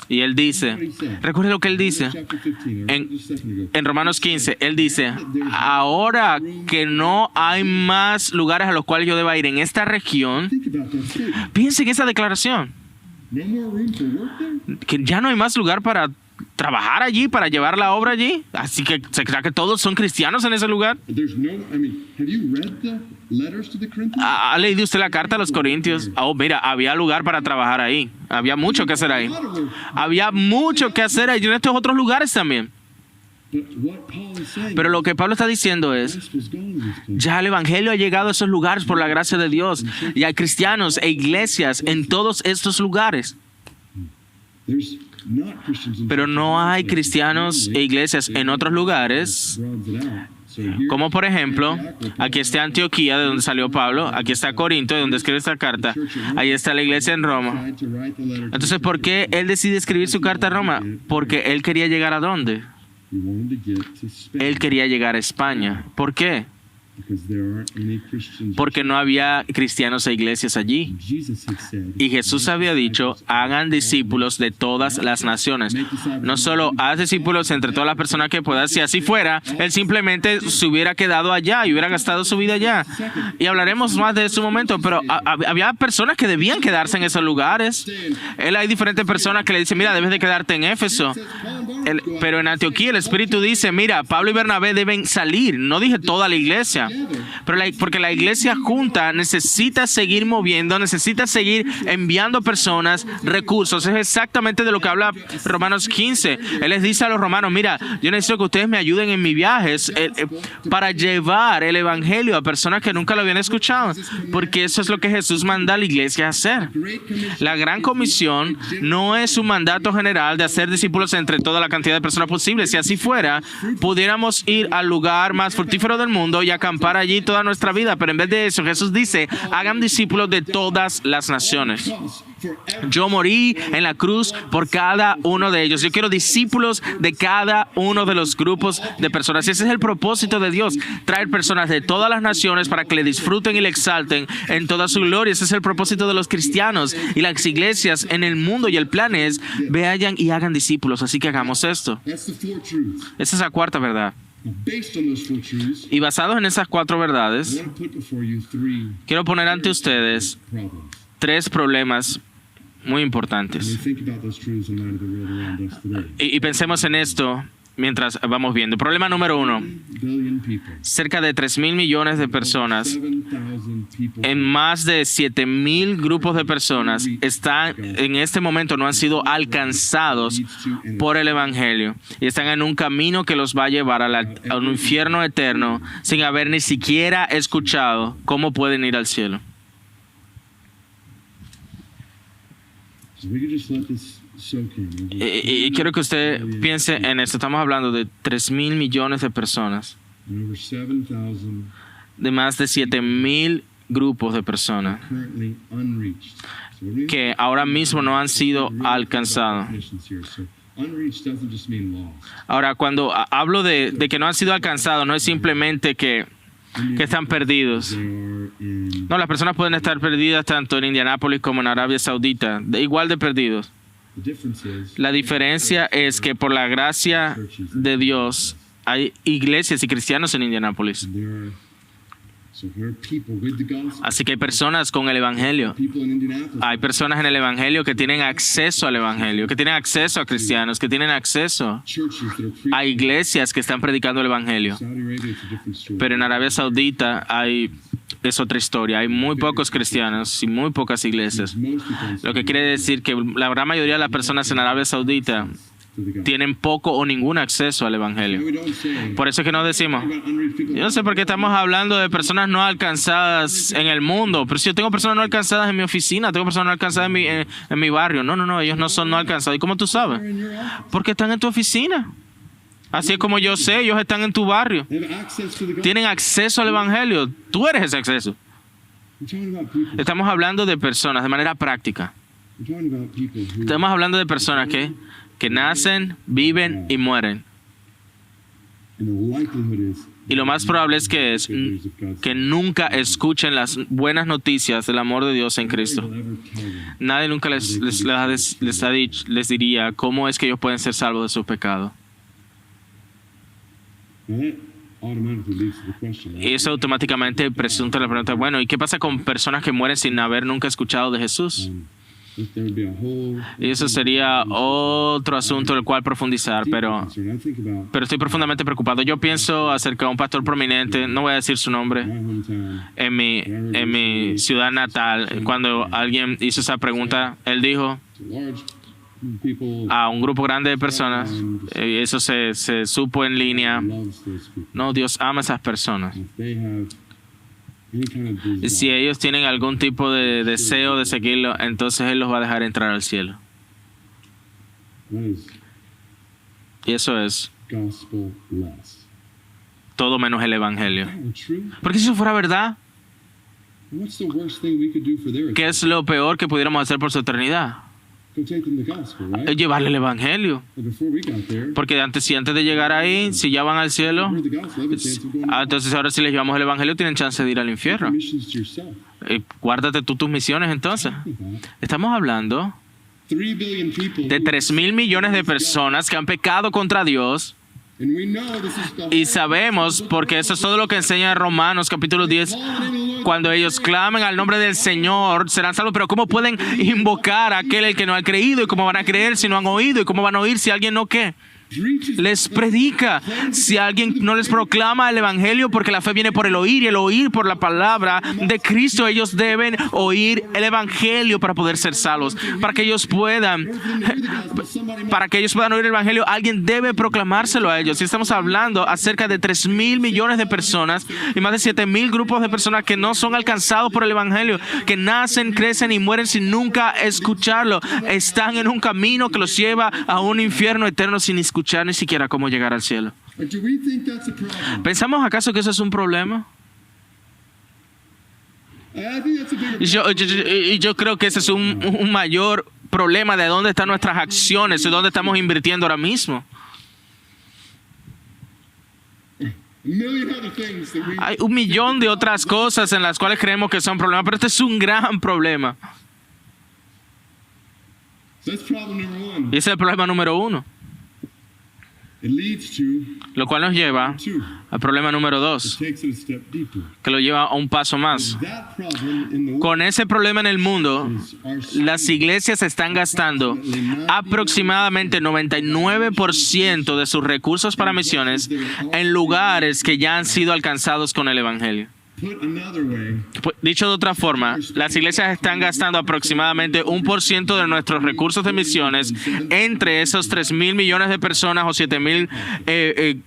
Speaker 1: Y él dice, recuerde lo que él dice en Romanos 15, él dice, ahora que no hay más lugares a los cuales yo deba ir en esta región, piensen en esa declaración, que ya no hay más lugar para trabajar allí, para llevar la obra allí. Así que se cree que todos son cristianos en ese lugar. ¿Ha leído usted la carta a los Corintios? Oh, mira, había lugar para trabajar ahí. Había mucho que hacer ahí. Había mucho que hacer ahí en estos otros lugares también. Pero lo que Pablo está diciendo es, ya el evangelio ha llegado a esos lugares por la gracia de Dios. Y hay cristianos e iglesias en todos estos lugares. Pero no hay cristianos e iglesias en otros lugares, como por ejemplo, aquí está Antioquía, de donde salió Pablo, aquí está Corinto, de donde escribe esta carta, ahí está la iglesia en Roma. Entonces, ¿por qué él decide escribir su carta a Roma? Porque él quería llegar ¿a dónde? Él quería llegar a España. ¿Por qué? Porque no había cristianos e iglesias allí. Y Jesús había dicho, hagan discípulos de todas las naciones. No solo haz discípulos entre todas las personas que puedas. Si así fuera, él simplemente se hubiera quedado allá y hubiera gastado su vida allá. Y hablaremos más de ese momento, pero había personas que debían quedarse en esos lugares. Hay diferentes personas que le dicen, mira, debes de quedarte en Éfeso. Pero en Antioquía el Espíritu dice, mira, Pablo y Bernabé deben salir. No dije toda la iglesia. Pero porque la iglesia junta necesita seguir moviendo, necesita seguir enviando personas, recursos. Es exactamente de lo que habla Romanos 15. Él les dice a los romanos, mira, yo necesito que ustedes me ayuden en mis viajes para llevar el evangelio a personas que nunca lo habían escuchado. Porque eso es lo que Jesús manda a la iglesia a hacer. La gran comisión no es un mandato general de hacer discípulos entre toda la cantidad de personas posible. Si así fuera, pudiéramos ir al lugar más fructífero del mundo y acampar allí toda nuestra vida, pero en vez de eso Jesús dice, hagan discípulos de todas las naciones. Yo morí en la cruz por cada uno de ellos. Yo quiero discípulos de cada uno de los grupos de personas. Y ese es el propósito de Dios, traer personas de todas las naciones para que le disfruten y le exalten en toda su gloria. Ese es el propósito de los cristianos y las iglesias en el mundo, y el plan es, vayan y hagan discípulos. Así que hagamos esto. Esa es la cuarta verdad. Y basados en esas cuatro verdades, quiero poner ante ustedes tres problemas muy importantes. Y pensemos en esto mientras vamos viendo. Problema número 1. Cerca de 3,000 millones de personas en más de 7,000 grupos de personas están en este momento, no han sido alcanzados por el evangelio y están en un camino que los va a llevar a un infierno eterno sin haber ni siquiera escuchado cómo pueden ir al cielo. Y quiero que usted piense en esto. Estamos hablando de 3,000 millones de personas, de más de 7,000 grupos de personas que ahora mismo no han sido alcanzados. Ahora, cuando hablo de que no han sido alcanzados, no es simplemente que están perdidos. No, las personas pueden estar perdidas tanto en Indianápolis como en Arabia Saudita, igual de perdidos. La diferencia es que por la gracia de Dios hay iglesias y cristianos en Indianápolis. Así que hay personas con el evangelio. Hay personas en el evangelio que tienen acceso al evangelio, que tienen acceso a cristianos, que tienen acceso a iglesias que están predicando el evangelio. Pero en Arabia Saudita es otra historia. Hay muy pocos cristianos y muy pocas iglesias. Lo que quiere decir que la gran mayoría de las personas en Arabia Saudita tienen poco o ningún acceso al evangelio. Por eso es que nos decimos, yo no sé por qué estamos hablando de personas no alcanzadas en el mundo, pero si yo tengo personas no alcanzadas en mi oficina, tengo personas no alcanzadas en mi barrio. No, ellos no son no alcanzados. ¿Y cómo tú sabes? Porque están en tu oficina. Así es como yo sé, ellos están en tu barrio. Tienen acceso al evangelio. Tú eres ese acceso. Estamos hablando de personas de manera práctica. Estamos hablando de personas que nacen, viven y mueren. Y lo más probable es que nunca escuchen las buenas noticias del amor de Dios en Cristo. Nadie nunca les diría cómo es que ellos pueden ser salvos de su pecado. Y eso automáticamente presenta la pregunta, bueno, ¿y qué pasa con personas que mueren sin haber nunca escuchado de Jesús? Y eso sería otro asunto del cual profundizar, pero estoy profundamente preocupado. Yo pienso acerca de un pastor prominente, no voy a decir su nombre, en mi ciudad natal. Cuando alguien hizo esa pregunta, él dijo a un grupo grande de personas, eso se supo en línea, no, Dios ama a esas personas. Si ellos tienen algún tipo de deseo de seguirlo, entonces Él los va a dejar entrar al cielo. Y eso es todo menos el Evangelio. Porque si eso fuera verdad, ¿qué es lo peor que pudiéramos hacer por su eternidad? Es llevarle el Evangelio. Porque antes de llegar ahí, si ya van al cielo, entonces ahora si les llevamos el Evangelio tienen chance de ir al infierno. Guárdate tú tus misiones entonces. Estamos hablando de 3,000 millones de personas que han pecado contra Dios. Y sabemos, porque eso es todo lo que enseña Romanos capítulo 10, cuando ellos clamen al nombre del Señor serán salvos. Pero ¿cómo pueden invocar a aquel el que no ha creído? ¿Y cómo van a creer si no han oído? ¿Y cómo van a oír si alguien no qué? Les predica. Si alguien no les proclama el Evangelio, porque la fe viene por el oír y el oír por la palabra de Cristo, ellos deben oír el Evangelio para poder ser salvos. Para que ellos puedan oír el Evangelio, alguien debe proclamárselo a ellos. Y estamos hablando acerca de 3,000 millones de personas y más de 7,000 grupos de personas que no son alcanzados por el Evangelio, que nacen, crecen y mueren sin nunca escucharlo. Están en un camino que los lleva a un infierno eterno sin escuchar ni siquiera cómo llegar al cielo. ¿Pensamos acaso que eso es un problema? Yo creo que ese es un mayor problema de dónde están nuestras acciones, de dónde estamos invirtiendo ahora mismo. Hay 1,000,000 de otras cosas en las cuales creemos que son problemas, pero este es un gran problema. Y ese es el problema número 1. Lo cual nos lleva al problema número 2, que lo lleva a un paso más. Con ese problema en el mundo, las iglesias están gastando aproximadamente 99% de sus recursos para misiones en lugares que ya han sido alcanzados con el Evangelio. Dicho de otra forma, las iglesias están gastando aproximadamente 1% de nuestros recursos de misiones entre esos 3,000 millones de personas o 7,000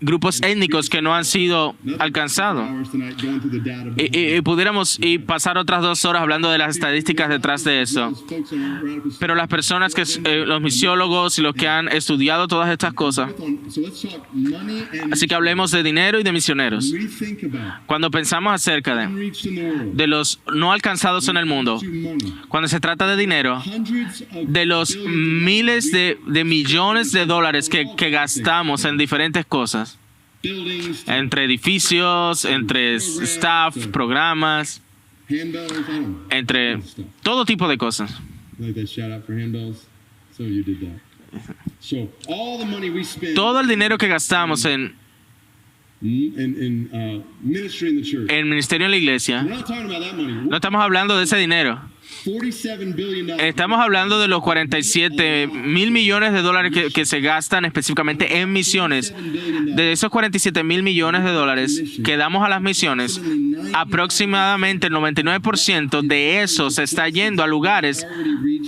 Speaker 1: grupos étnicos que no han sido alcanzados. Y pudiéramos pasar otras 2 horas hablando de las estadísticas detrás de eso. Pero las personas los misiólogos y los que han estudiado todas estas cosas. Así que hablemos de dinero y de misioneros. Cuando pensamos acerca de los no alcanzados en el mundo, cuando se trata de dinero, de los miles de millones de dólares que gastamos en diferentes cosas, entre edificios, entre staff, programas, entre todo tipo de cosas. Todo el dinero que gastamos en ministerio en la iglesia, no estamos hablando de ese dinero. Estamos hablando de los 47,000 millones de dólares que se gastan específicamente en misiones. De esos 47,000 millones de dólares que damos a las misiones, aproximadamente el 99% de eso se está yendo a lugares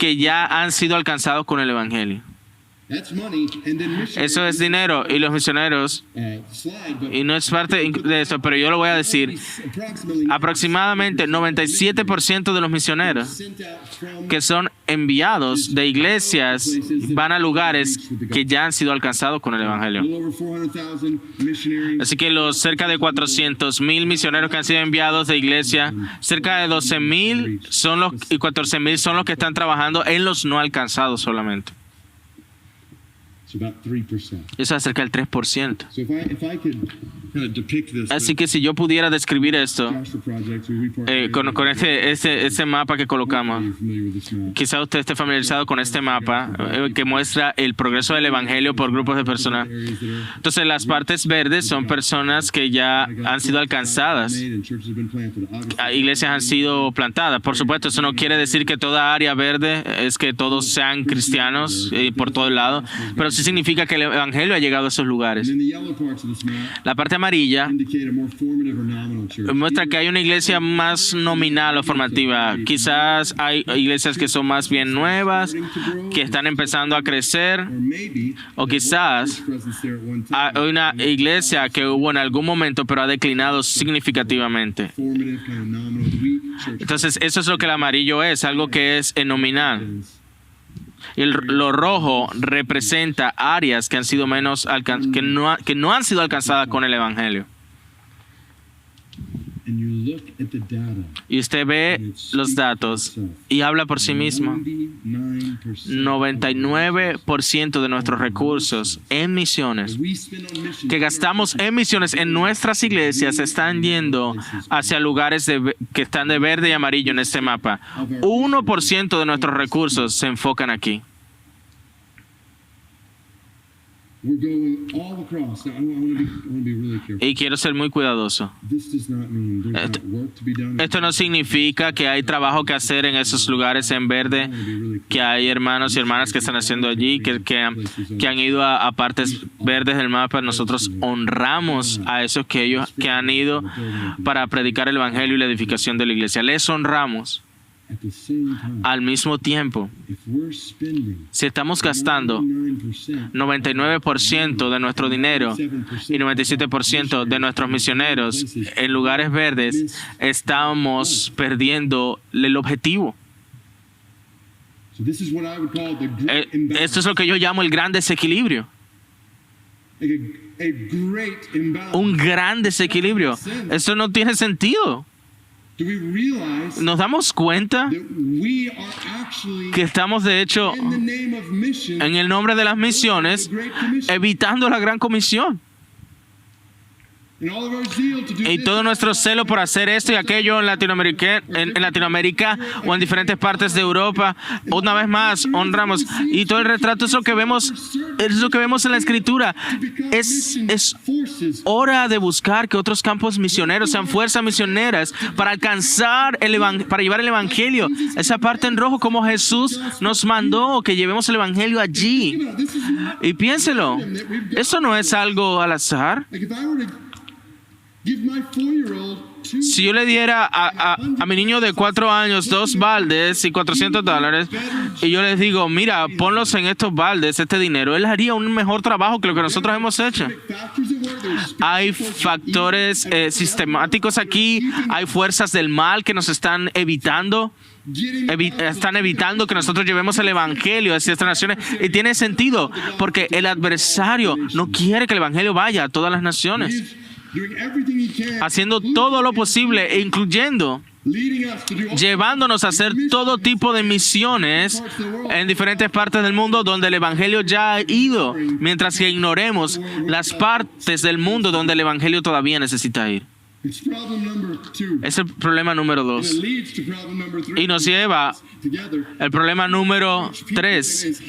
Speaker 1: que ya han sido alcanzados con el Evangelio. Eso es dinero. Y los misioneros, y no es parte de eso, pero yo lo voy a decir, aproximadamente 97% de los misioneros que son enviados de iglesias van a lugares que ya han sido alcanzados con el Evangelio. Así que los cerca de 400,000 misioneros que han sido enviados de iglesia, cerca de 12,000 y 14,000 son los que están trabajando en los no alcanzados solamente. Eso es cerca del 3%. Así que si yo pudiera describir esto con este mapa que colocamos, quizá usted esté familiarizado con este mapa que muestra el progreso del evangelio por grupos de personas. Entonces las partes verdes son personas que ya han sido alcanzadas. Iglesias han sido plantadas. Por supuesto, eso no quiere decir que toda área verde es que todos sean cristianos por todo el lado, pero sí significa que el evangelio ha llegado a esos lugares. La parte amarilla muestra que hay una iglesia más nominal o formativa. Quizás hay iglesias que son más bien nuevas, que están empezando a crecer, o quizás hay una iglesia que hubo en algún momento pero ha declinado significativamente. Entonces eso es lo que el amarillo es, algo que es nominal. Lo rojo representa áreas que han sido que no han sido alcanzadas con el evangelio. Y usted ve los datos y habla por sí mismo. 99% de nuestros recursos en misiones que gastamos en misiones en nuestras iglesias están yendo hacia lugares que están de verde y amarillo en este mapa. 1% de nuestros recursos se enfocan aquí. Y quiero ser muy cuidadoso. Esto no significa que hay trabajo que hacer en esos lugares en verde, que hay hermanos y hermanas que están haciendo allí, que han ido a partes verdes del mapa. Nosotros honramos a esos que han ido para predicar el evangelio y la edificación de la iglesia. Les honramos. Al mismo tiempo, si estamos gastando 99% de nuestro dinero y 97% de nuestros misioneros en lugares verdes, estamos perdiendo el objetivo. Esto es lo que yo llamo el gran desequilibrio. Un gran desequilibrio. Esto no tiene sentido. ¿Nos damos cuenta que estamos, de hecho, en el nombre de las misiones, evitando la gran comisión? Y todo nuestro celo por hacer esto y aquello en Latinoamérica o en diferentes partes de Europa, una vez más honramos. Y todo el retrato es lo que vemos en la Escritura. Es hora de buscar que otros campos misioneros sean fuerzas misioneras para alcanzar para llevar el evangelio. Esa parte en rojo, como Jesús nos mandó que llevemos el evangelio allí. Y piénselo, eso no es algo al azar. Si yo le diera a mi niño de 4 años 2 baldes y $400 y yo les digo, mira, ponlos en estos baldes, este dinero, él haría un mejor trabajo que lo que nosotros hemos hecho. Hay factores sistemáticos aquí, hay fuerzas del mal que nos están evitando que nosotros llevemos el evangelio hacia estas naciones, y tiene sentido porque el adversario no quiere que el evangelio vaya a todas las naciones, haciendo todo lo posible, incluyendo llevándonos a hacer todo tipo de misiones en diferentes partes del mundo donde el evangelio ya ha ido, mientras que ignoremos las partes del mundo donde el evangelio todavía necesita ir. Es el problema número 2. Y nos lleva el problema número 3.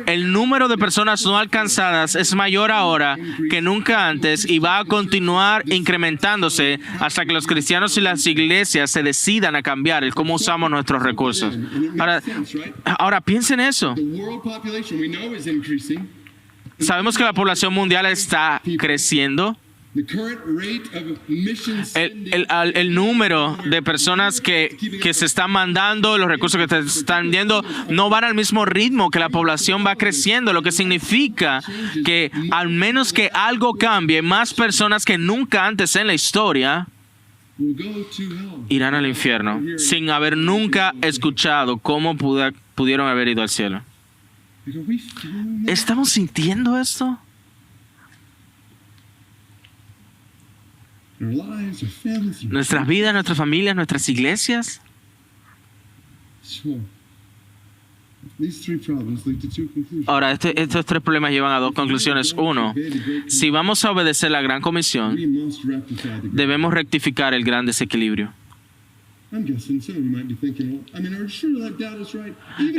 Speaker 1: El número de personas no alcanzadas es mayor ahora que nunca antes y va a continuar incrementándose hasta que los cristianos y las iglesias se decidan a cambiar el cómo usamos nuestros recursos. Ahora piensen eso. Sabemos que la población mundial está creciendo. El número de personas que se están mandando, los recursos que se están viendo, no van al mismo ritmo que la población va creciendo, lo que significa que al menos que algo cambie, más personas que nunca antes en la historia irán al infierno sin haber nunca escuchado cómo pudieron haber ido al cielo. ¿Estamos sintiendo esto? Nuestras vidas, nuestras familias, nuestras iglesias. Ahora, estos tres problemas llevan a dos conclusiones. Uno, si vamos a obedecer la gran comisión, debemos rectificar el gran desequilibrio.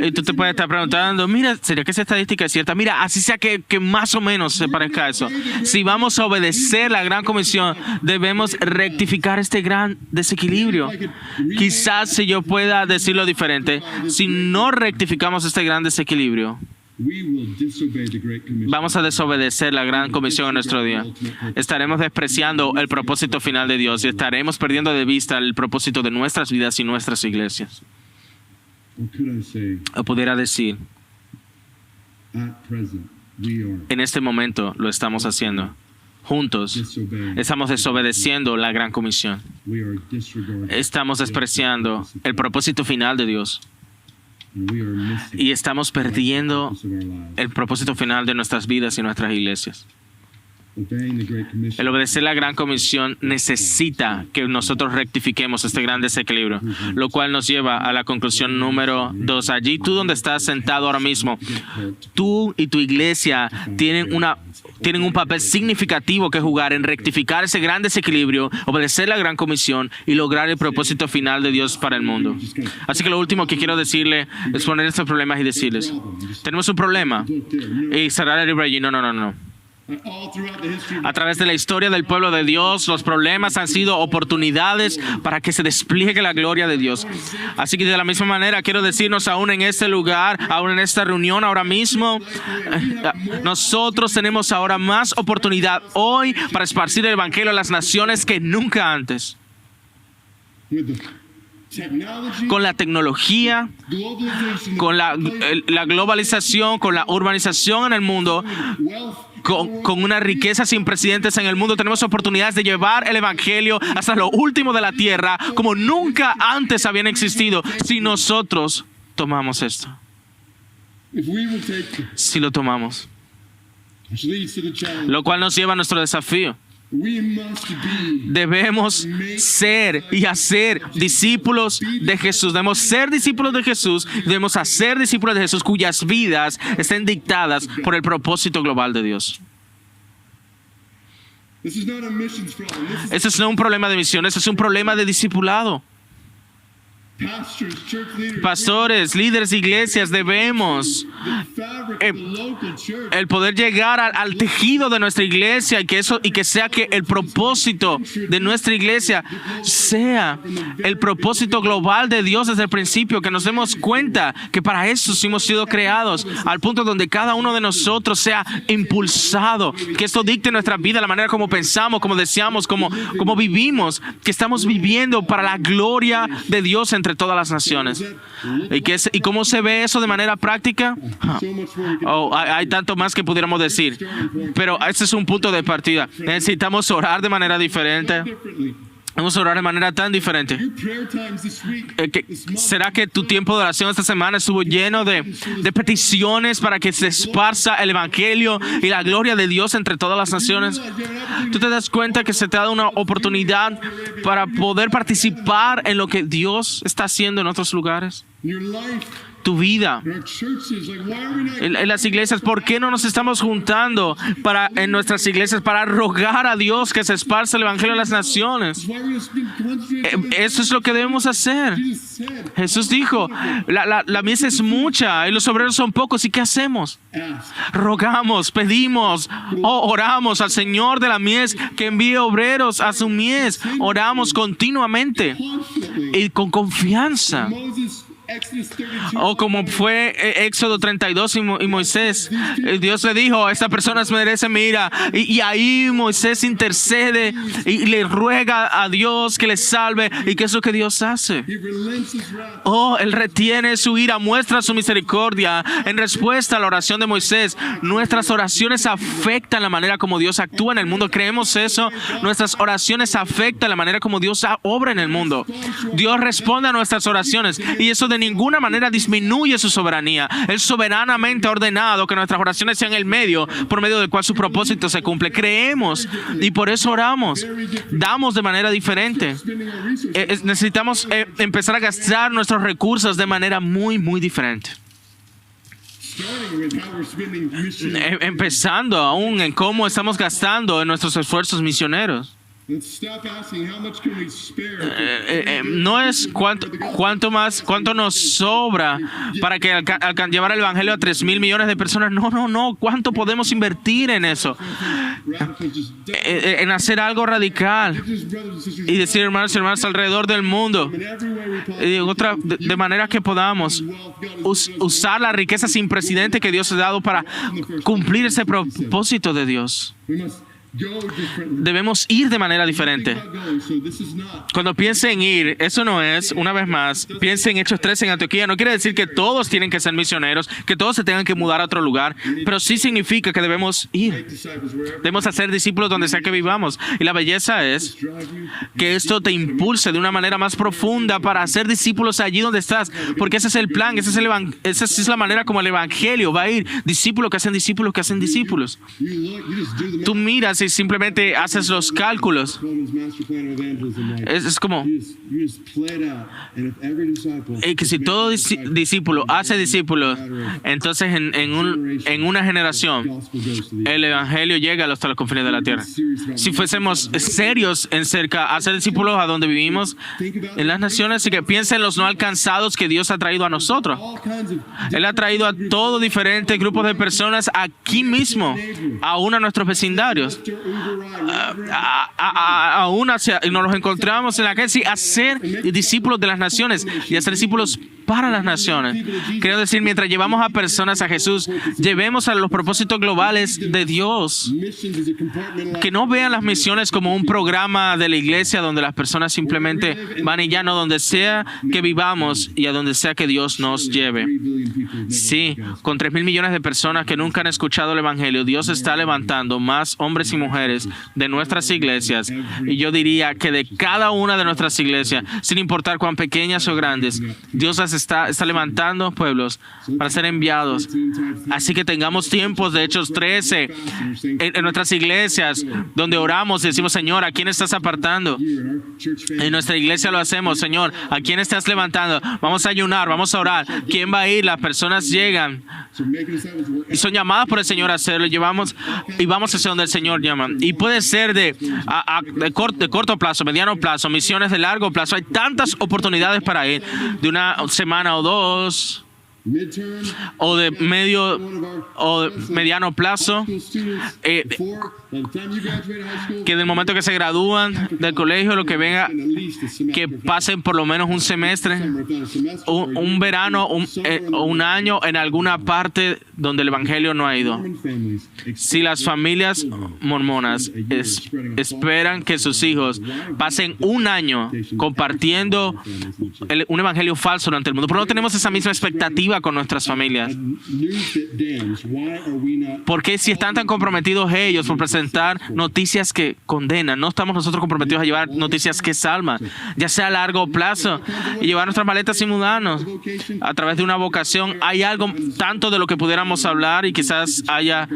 Speaker 1: Y tú te puedes estar preguntando, mira, ¿sería que esa estadística es cierta? Mira, así sea que más o menos se parezca a eso. Si vamos a obedecer la gran comisión, debemos rectificar este gran desequilibrio. Quizás si yo pueda decirlo diferente, si no rectificamos este gran desequilibrio, vamos a desobedecer la gran comisión en nuestro día. Estaremos despreciando el propósito final de Dios y estaremos perdiendo de vista el propósito de nuestras vidas y nuestras iglesias. O pudiera decir, en este momento lo estamos haciendo. Juntos estamos desobedeciendo la gran comisión. Estamos despreciando el propósito final de Dios. Y estamos perdiendo el propósito final de nuestras vidas y nuestras iglesias. El obedecer la gran comisión necesita que nosotros rectifiquemos este gran desequilibrio, lo cual nos lleva a la conclusión número 2. Allí tú donde estás sentado ahora mismo, tú y tu iglesia tienen un papel significativo que jugar en rectificar ese gran desequilibrio, obedecer la gran comisión y lograr el propósito final de Dios para el mundo. Así que lo último que quiero decirle es poner estos problemas y decirles, tenemos un problema. Y cerrar el libro allí. No. A través de la historia del pueblo de Dios, los problemas han sido oportunidades para que se despliegue la gloria de Dios. Así que de la misma manera quiero decirnos aún en este lugar, aún en esta reunión ahora mismo, nosotros tenemos ahora más oportunidad hoy para esparcir el evangelio a las naciones que nunca antes. Con la tecnología, con la globalización, con la urbanización en el mundo, con una riqueza sin precedentes en el mundo, tenemos oportunidades de llevar el evangelio hasta lo último de la tierra como nunca antes habían existido si nosotros tomamos esto. Si lo tomamos. Lo cual nos lleva a nuestro desafío. Debemos ser y hacer discípulos de Jesús. Debemos ser discípulos de Jesús. Debemos hacer discípulos de Jesús cuyas vidas estén dictadas por el propósito global de Dios. Este no es un problema de misiones, es un problema de discipulado. Pastores, líderes de iglesias, debemos el poder llegar al tejido de nuestra iglesia y que sea que el propósito de nuestra iglesia sea el propósito global de Dios desde el principio, que nos demos cuenta que para eso hemos sido creados, al punto donde cada uno de nosotros sea impulsado, que esto dicte nuestra vida, la manera como pensamos, como deseamos, como vivimos, que estamos viviendo para la gloria de Dios entre todas las naciones. ¿Y cómo se ve eso de manera práctica? Hay tanto más que pudiéramos decir, pero este es un punto de partida. Necesitamos orar de manera diferente. Vamos a orar de manera tan diferente. ¿Será que tu tiempo de oración esta semana estuvo lleno de peticiones para que se esparza el evangelio y la gloria de Dios entre todas las naciones? ¿Tú te das cuenta que se te ha dado una oportunidad para poder participar en lo que Dios está haciendo en otros lugares? Tu vida en las iglesias. ¿Por qué no nos estamos juntando en nuestras iglesias para rogar a Dios que se esparza el evangelio en las naciones? Eso es lo que debemos hacer. Jesús dijo, la mies es mucha y los obreros son pocos. ¿Y qué hacemos? Rogamos, pedimos, oramos al Señor de la mies que envíe obreros a su mies. Oramos continuamente y con confianza. O como fue Éxodo 32 y Moisés, Dios le dijo, estas personas merecen mi ira, y ahí Moisés intercede y le ruega a Dios que les salve. ¿Y qué es lo que Dios hace? Él retiene su ira, muestra su misericordia en respuesta a la oración de Moisés. Nuestras oraciones afectan la manera como Dios actúa en el mundo. ¿Creemos eso? Nuestras oraciones afectan la manera como Dios obra en el mundo. Dios responde a nuestras oraciones y eso de ninguna manera disminuye su soberanía. Él soberanamente ha ordenado que nuestras oraciones sean el medio por medio del cual su propósito se cumple. Creemos y por eso oramos. Damos de manera diferente. Necesitamos empezar a gastar nuestros recursos de manera muy, muy diferente. Empezando aún en cómo estamos gastando en nuestros esfuerzos misioneros. No es cuánto nos sobra para que llevar el evangelio a 3,000 millones de personas. No. ¿Cuánto podemos invertir en eso? En hacer algo radical y decir, hermanos y hermanas alrededor del mundo, de manera que podamos usar la riqueza sin precedente que Dios ha dado para cumplir ese propósito de Dios. Debemos ir de manera diferente. Cuando piense en ir, eso no es, una vez más, piense en Hechos 13 en Antioquía. No quiere decir que todos tienen que ser misioneros, que todos se tengan que mudar a otro lugar, pero sí significa que debemos ir. Debemos hacer discípulos donde sea que vivamos. Y la belleza es que esto te impulse de una manera más profunda para hacer discípulos allí donde estás, porque ese es el plan, esa es la manera como el evangelio va a ir. Discípulos que hacen discípulos que hacen discípulos. Tú miras y simplemente haces los cálculos. Es como que si todo discípulo hace discípulos, entonces en una generación el evangelio llega hasta los confines de la tierra. Si fuésemos serios en hacer discípulos a donde vivimos, en las naciones, y que piensen en los no alcanzados que Dios ha traído a nosotros. Él ha traído a todos diferentes grupos de personas aquí mismo, aún a nuestros vecindarios. Y nos los encontramos en la calle, hacer discípulos de las naciones y hacer discípulos para las naciones. Quiero decir, mientras llevamos a personas a Jesús, llevemos a los propósitos globales de Dios. Que no vean las misiones como un programa de la iglesia donde las personas simplemente van y ya, no, donde sea que vivamos y a donde sea que Dios nos lleve. Sí, con 3,000 millones de personas que nunca han escuchado el evangelio, Dios está levantando más hombres y mujeres de nuestras iglesias, y yo diría que de cada una de nuestras iglesias, sin importar cuán pequeñas o grandes, Dios las está levantando pueblos para ser enviados. Así que tengamos tiempos de Hechos 13 en nuestras iglesias, donde oramos y decimos, Señor, ¿a quién estás apartando? En nuestra iglesia lo hacemos, Señor, ¿a quién estás levantando? Vamos a ayunar, vamos a orar. ¿Quién va a ir? Las personas llegan y son llamadas por el Señor a hacerlo. Llevamos y vamos hacia donde el Señor llama. Y puede ser de corto plazo, mediano plazo, misiones de largo plazo. Hay tantas oportunidades para ir, de una semana o dos, o de mediano plazo, que del momento que se gradúan del colegio, lo que venga, que pasen por lo menos un semestre, un verano, o un año en alguna parte donde el evangelio no ha ido. Si las familias mormonas esperan que sus hijos pasen un año compartiendo un evangelio falso durante el mundo, pero no tenemos esa misma expectativa con nuestras familias. ¿Por qué, si están tan comprometidos ellos por presentar noticias que condenan, no estamos nosotros comprometidos a llevar noticias que salvan, ya sea a largo plazo, y llevar nuestras maletas y mudarnos a través de una vocación? Hay algo tanto de lo que pudiéramos hablar, y quizás haya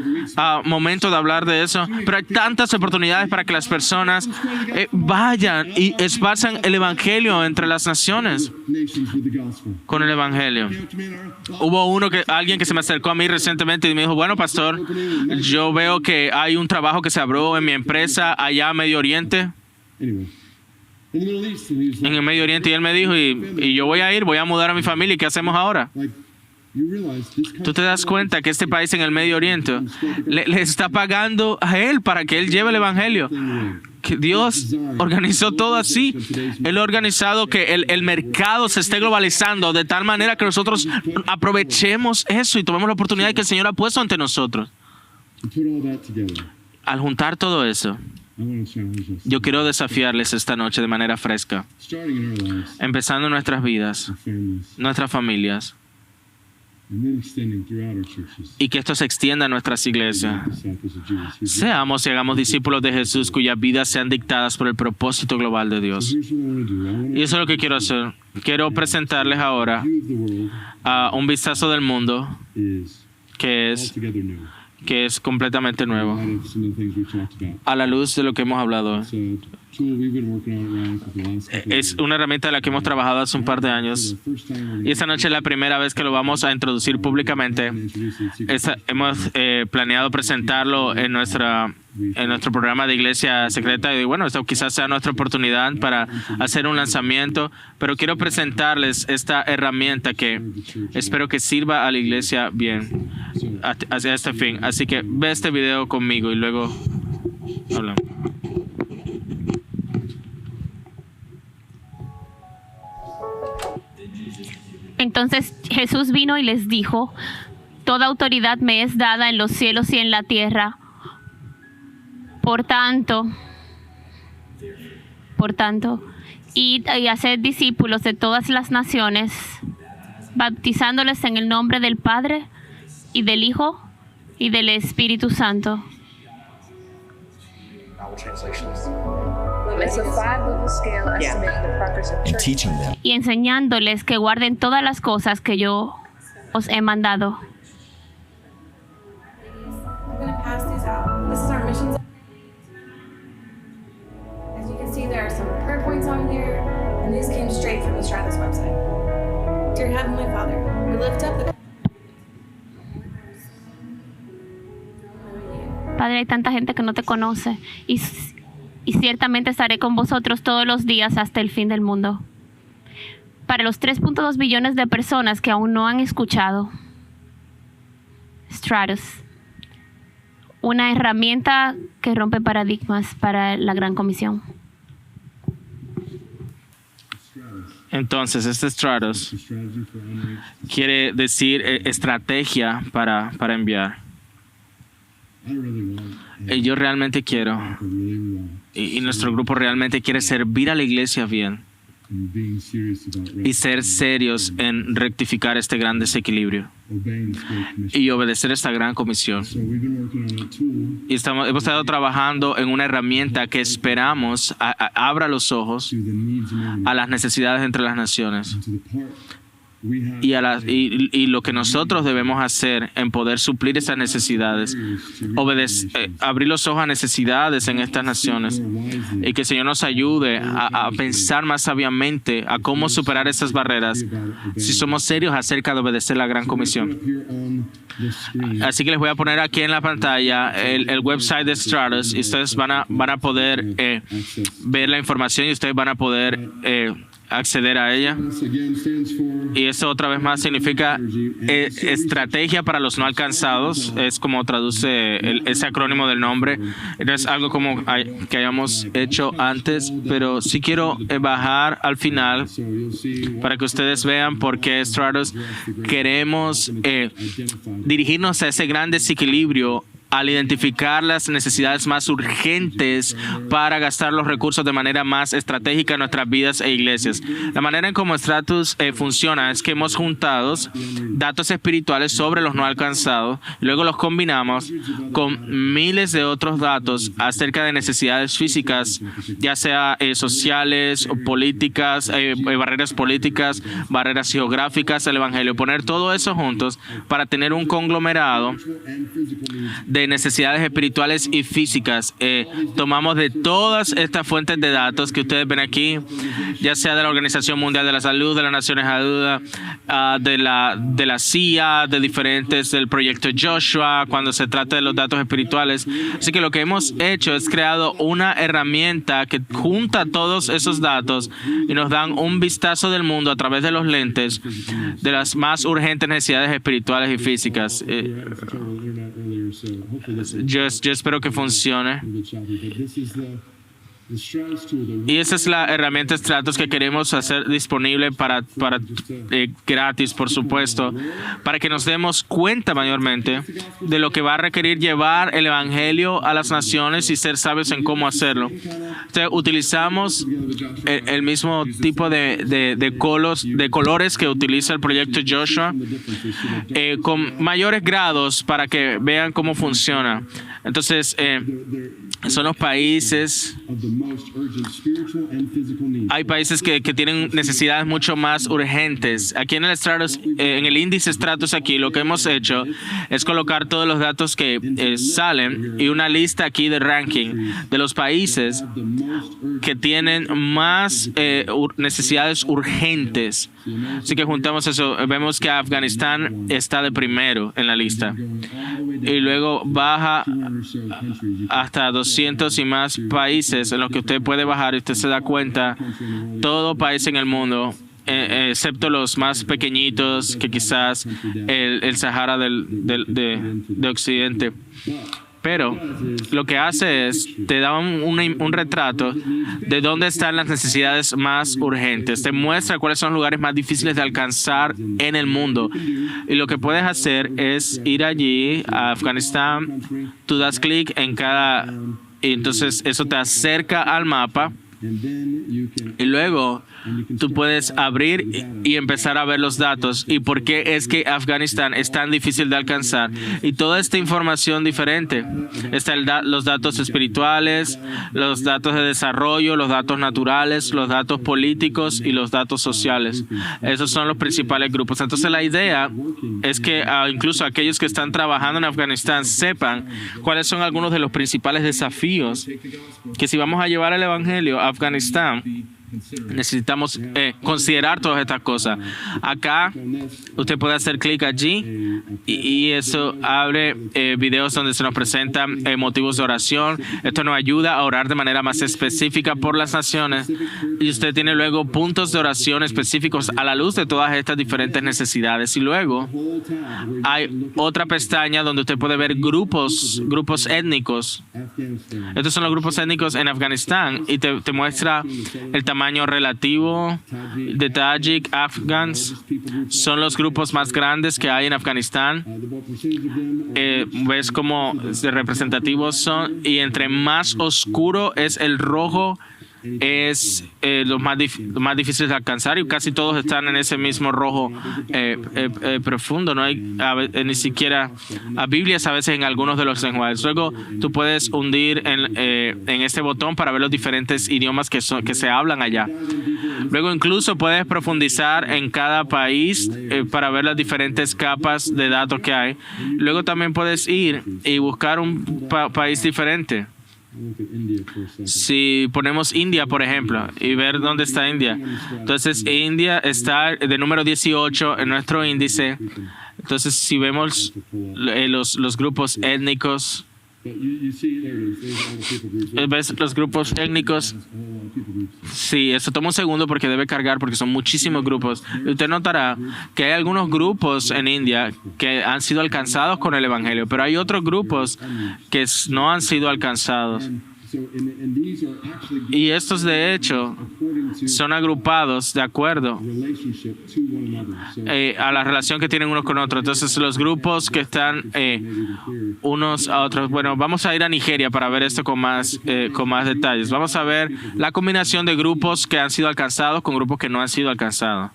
Speaker 1: momento de hablar de eso, pero hay tantas oportunidades para que las personas vayan y esparzan el evangelio entre las naciones con el evangelio. Hubo alguien que se me acercó a mí recientemente y me dijo, bueno, pastor, yo veo que hay un trabajo que se abrió en mi empresa allá en Medio Oriente. En el Medio Oriente, y él me dijo, y yo voy a mudar a mi familia, ¿y qué hacemos ahora? Tú te das cuenta que este país en el Medio Oriente le está pagando a él para que él lleve el evangelio. Que Dios organizó todo así. Él ha organizado que el mercado se esté globalizando de tal manera que nosotros aprovechemos eso y tomemos la oportunidad que el Señor ha puesto ante nosotros. Al juntar todo eso, yo quiero desafiarles esta noche de manera fresca, empezando en nuestras vidas, nuestras familias, y que esto se extienda a nuestras iglesias. Seamos y hagamos discípulos de Jesús cuyas vidas sean dictadas por el propósito global de Dios. Y eso es lo que quiero hacer. Quiero presentarles ahora a un vistazo del mundo que que es completamente nuevo, a la luz de lo que hemos hablado. Es una herramienta de la que hemos trabajado hace un par de años y esta noche es la primera vez que lo vamos a introducir públicamente. Hemos planeado presentarlo en nuestro programa de Iglesia Secreta y bueno, esto quizás sea nuestra oportunidad para hacer un lanzamiento, pero quiero presentarles esta herramienta que espero que sirva a la iglesia bien hacia este fin. Así que ve este video conmigo y luego hablamos.
Speaker 2: Entonces Jesús vino y les dijo: toda autoridad me es dada en los cielos y en la tierra. Por tanto, id y haced discípulos de todas las naciones, bautizándoles en el nombre del Padre y del Hijo y del Espíritu Santo. Y enseñándoles que guarden todas las cosas que yo os he mandado.
Speaker 3: There are some prayer points on here, and these came straight from the Stratus website. Dear Heavenly Father, we lift up the...
Speaker 2: Padre, hay tanta gente que no te conoce y ciertamente estaré con vosotros todos los días hasta el fin del mundo. Para los 3.2 billones de personas que aún no han escuchado, Stratus, una herramienta que rompe paradigmas para la Gran Comisión.
Speaker 1: Entonces, este Stratus quiere decir estrategia para enviar. Yo realmente quiero, y nuestro grupo realmente quiere servir a la iglesia bien y ser serios en rectificar este gran desequilibrio y obedecer esta gran comisión. Y hemos estado trabajando en una herramienta que esperamos abra los ojos a las necesidades entre las naciones y lo que nosotros debemos hacer en poder suplir esas necesidades, abrir los ojos a necesidades en estas naciones y que el Señor nos ayude a pensar más sabiamente a cómo superar esas barreras si somos serios acerca de obedecer la Gran Comisión. Así que les voy a poner aquí en la pantalla el website de Stratus y ustedes van a poder ver la información y ustedes van a poder acceder a ella. Y eso otra vez más significa estrategia para los no alcanzados. Es como traduce ese acrónimo del nombre. No es algo como que hayamos hecho antes, pero sí quiero bajar al final para que ustedes vean por qué Stratus queremos dirigirnos a ese gran desequilibrio al identificar las necesidades más urgentes para gastar los recursos de manera más estratégica en nuestras vidas e iglesias. La manera en cómo Stratus funciona es que hemos juntado datos espirituales sobre los no alcanzados, luego los combinamos con miles de otros datos acerca de necesidades físicas, ya sea sociales o políticas, barreras políticas, barreras geográficas, el evangelio. Poner todo eso juntos para tener un conglomerado de necesidades espirituales y físicas. Tomamos de todas estas fuentes de datos que ustedes ven aquí, ya sea de la Organización Mundial de la Salud, de las Naciones Unidas, de la CIA, de diferentes, del proyecto Joshua, cuando se trata de los datos espirituales. Así que lo que hemos hecho es creado una herramienta que junta todos esos datos y nos dan un vistazo del mundo a través de los lentes de las más urgentes necesidades espirituales y físicas. Yo espero que funcione. Y esa es la herramienta Stratus que queremos hacer disponible para gratis, por supuesto, para que nos demos cuenta mayormente de lo que va a requerir llevar el evangelio a las naciones y ser sabios en cómo hacerlo. Entonces, utilizamos el mismo tipo de colores que utiliza el proyecto Joshua, con mayores grados para que vean cómo funciona. Entonces, son los países Hay países que tienen necesidades mucho más urgentes. Aquí en el Stratus, en el índice Stratus aquí, lo que hemos hecho es colocar todos los datos que salen y una lista aquí de ranking de los países que tienen más necesidades urgentes. Así que juntamos eso. Vemos que Afganistán está de primero en la lista. Y luego baja hasta 200 y más países en los que usted puede bajar y usted se da cuenta, todo país en el mundo, excepto los más pequeñitos, que quizás el Sahara de Occidente. Pero lo que hace es, te da un retrato de dónde están las necesidades más urgentes. Te muestra cuáles son los lugares más difíciles de alcanzar en el mundo. Y lo que puedes hacer es ir allí a Afganistán, tú das clic en cada... Y entonces eso te acerca al mapa. Y luego tú puedes abrir y empezar a ver los datos y por qué es que Afganistán es tan difícil de alcanzar. Y toda esta información diferente. Están los datos espirituales, los datos de desarrollo, los datos naturales, los datos políticos y los datos sociales. Esos son los principales grupos. Entonces la idea es que incluso aquellos que están trabajando en Afganistán sepan cuáles son algunos de los principales desafíos que si vamos a llevar el Evangelio a Afganistán, necesitamos considerar todas estas cosas. Acá usted puede hacer clic allí y eso abre videos donde se nos presentan motivos de oración. Esto nos ayuda a orar de manera más específica por las naciones y usted tiene luego puntos de oración específicos a la luz de todas estas diferentes necesidades. Y luego hay otra pestaña donde usted puede ver grupos étnicos. Estos son los grupos étnicos en Afganistán y te muestra el tamaño relativo de Tajik, Afghans. Son los grupos más grandes que hay en Afganistán. Ves cómo representativos son y entre más oscuro es el rojo, es los más difíciles de alcanzar y casi todos están en ese mismo rojo profundo. No hay ni siquiera a Biblias a veces en algunos de los lenguajes. Luego tú puedes hundir en este botón para ver los diferentes idiomas que se hablan allá. Luego incluso puedes profundizar en cada país para ver las diferentes capas de datos que hay. Luego también puedes ir y buscar un país diferente. Si ponemos India, por ejemplo, y ver dónde está India. Entonces, India está de número 18 en nuestro índice. Entonces, si vemos los grupos étnicos, ¿ves los grupos étnicos? Sí, eso toma un segundo porque debe cargar porque son muchísimos grupos. Usted notará que hay algunos grupos en India que han sido alcanzados con el Evangelio, pero hay otros grupos que no han sido alcanzados. Y estos, de hecho, son agrupados de acuerdo a la relación que tienen unos con otros. Entonces, los grupos que están unos a otros. Bueno, vamos a ir a Nigeria para ver esto con más detalles. Vamos a ver la combinación de grupos que han sido alcanzados con grupos que no han sido alcanzados.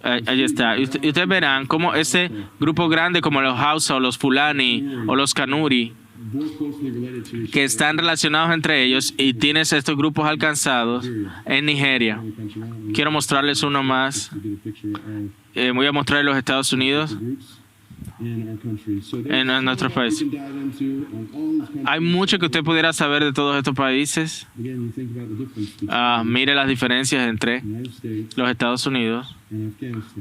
Speaker 1: Ahí está. Y ustedes verán cómo ese grupo grande como los Hausa o los Fulani o los Kanuri, que están relacionados entre ellos, y tienes estos grupos alcanzados en Nigeria. Quiero mostrarles uno más. Voy a mostrarles los Estados Unidos en nuestro país. Hay mucho que usted pudiera saber de todos estos países. Mire las diferencias entre los Estados Unidos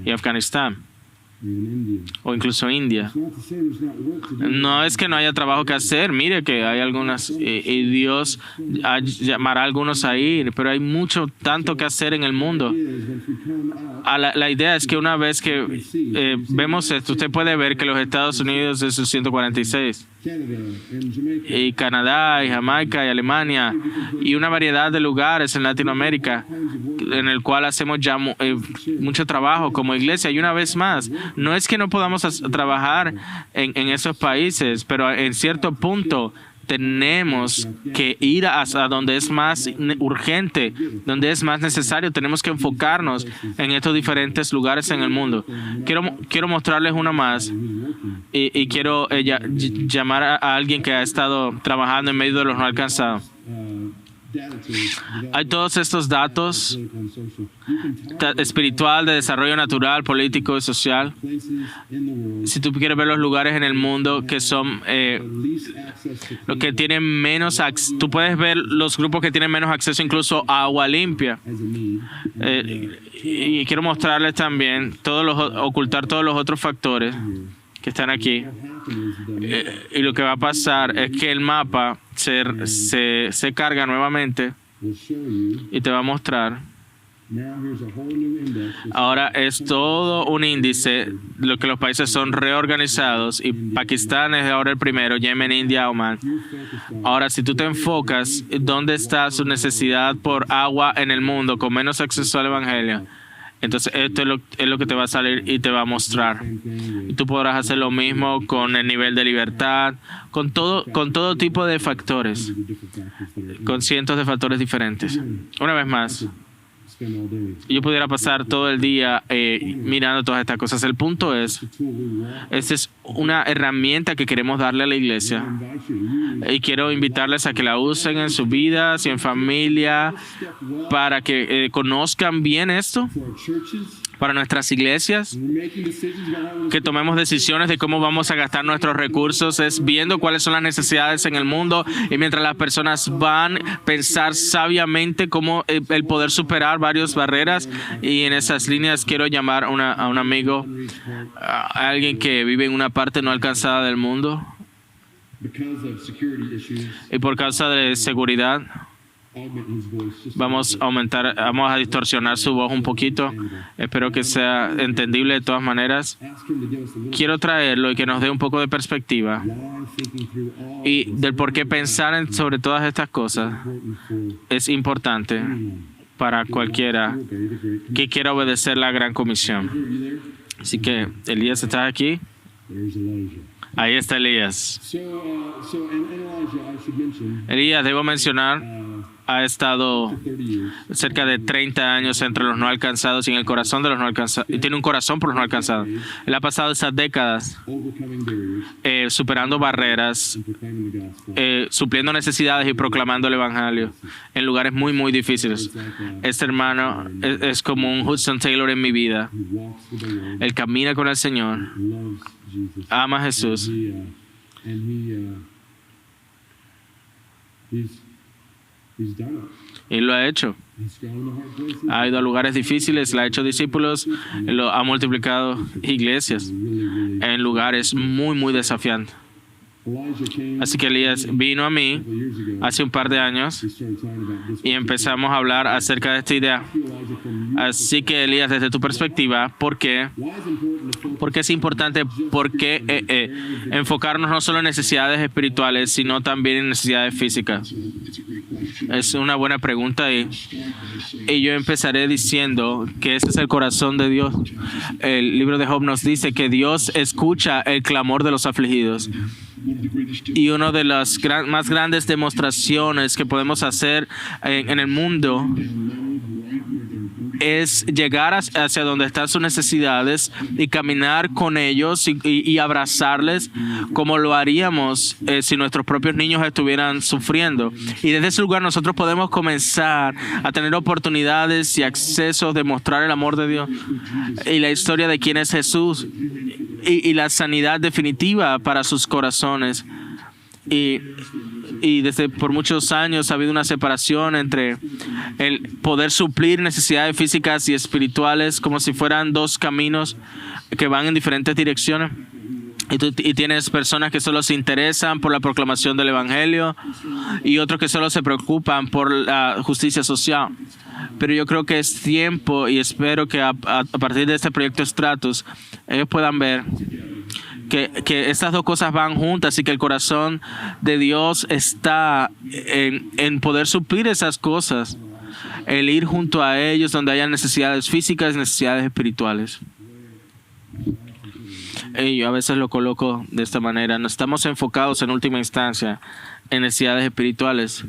Speaker 1: y Afganistán. O incluso India. No es que no haya trabajo que hacer. Mire que hay algunas y Dios llamará a algunos a ir, pero hay tanto que hacer en el mundo. La idea es que una vez que vemos esto, usted puede ver que los Estados Unidos es el 146 y Canadá y Jamaica y Alemania y una variedad de lugares en Latinoamérica en el cual hacemos ya mucho trabajo como iglesia. Y una vez más, no es que no podamos trabajar en esos países, pero en cierto punto tenemos que ir a donde es más urgente, donde es más necesario. Tenemos que enfocarnos en estos diferentes lugares en el mundo. Quiero mostrarles uno más y quiero llamar a alguien que ha estado trabajando en medio de los no alcanzados. Hay todos estos datos espiritual, de desarrollo natural, político y social. Si tú quieres ver los lugares en el mundo que son los que tienen menos acceso, tú puedes ver los grupos que tienen menos acceso incluso a agua limpia. Y quiero mostrarles también ocultar todos los otros factores que están aquí. Y lo que va a pasar es que el mapa se carga nuevamente y te va a mostrar. Ahora es todo un índice, lo que los países son reorganizados, y Pakistán es ahora el primero, Yemen, India, Oman. Ahora, si tú te enfocas, ¿dónde está su necesidad por agua en el mundo con menos acceso al Evangelio? Entonces, esto es lo que te va a salir y te va a mostrar. Y tú podrás hacer lo mismo con el nivel de libertad, con todo tipo de factores, con cientos de factores diferentes. Una vez más, yo pudiera pasar todo el día mirando todas estas cosas. El punto es, esta es una herramienta que queremos darle a la iglesia. Y quiero invitarles a que la usen en sus vidas y en familia para que conozcan bien esto. Para nuestras iglesias, que tomemos decisiones de cómo vamos a gastar nuestros recursos, es viendo cuáles son las necesidades en el mundo, y mientras las personas van a pensar sabiamente cómo el poder superar varias barreras. Y en esas líneas quiero llamar a un amigo, a alguien que vive en una parte no alcanzada del mundo, y por causa de seguridad vamos a distorsionar su voz un poquito. Espero que sea entendible de todas maneras. Quiero traerlo y que nos dé un poco de perspectiva y del por qué pensar sobre todas estas cosas es importante para cualquiera que quiera obedecer la gran comisión. Así que, Elías, ¿estás aquí? Ahí está Elías. Elías, debo mencionar, ha estado cerca de 30 años entre los no alcanzados y en el corazón de los no alcanzados. Y tiene un corazón por los no alcanzados. Él ha pasado esas décadas superando barreras, supliendo necesidades y proclamando el Evangelio en lugares muy, muy difíciles. Este hermano es como un Hudson Taylor en mi vida. Él camina con el Señor, ama a Jesús. Y lo ha hecho. Ha ido a lugares difíciles, ha hecho discípulos, ha multiplicado iglesias en lugares muy, muy desafiantes. Así que Elías vino a mí hace un par de años y empezamos a hablar acerca de esta idea. Así que Elías, desde tu perspectiva, ¿por qué es importante? ¿Por qué enfocarnos no solo en necesidades espirituales, sino también en necesidades físicas? Es una buena pregunta y yo empezaré diciendo que ese es el corazón de Dios. El libro de Job nos dice que Dios escucha el clamor de los afligidos. Y una de las más grandes demostraciones que podemos hacer en el mundo es llegar hacia donde están sus necesidades y caminar con ellos y abrazarles como lo haríamos si nuestros propios niños estuvieran sufriendo. Y desde ese lugar nosotros podemos comenzar a tener oportunidades y accesos de mostrar el amor de Dios y la historia de quién es Jesús y la sanidad definitiva para sus corazones. Y desde por muchos años ha habido una separación entre el poder suplir necesidades físicas y espirituales como si fueran dos caminos que van en diferentes direcciones. Y tienes personas que solo se interesan por la proclamación del Evangelio y otros que solo se preocupan por la justicia social. Pero yo creo que es tiempo y espero que a partir de este proyecto Stratus ellos puedan ver que estas dos cosas van juntas y que el corazón de Dios está en poder suplir esas cosas, el ir junto a ellos donde haya necesidades físicas y necesidades espirituales. Y yo a veces lo coloco de esta manera: no estamos enfocados en última instancia en necesidades espirituales.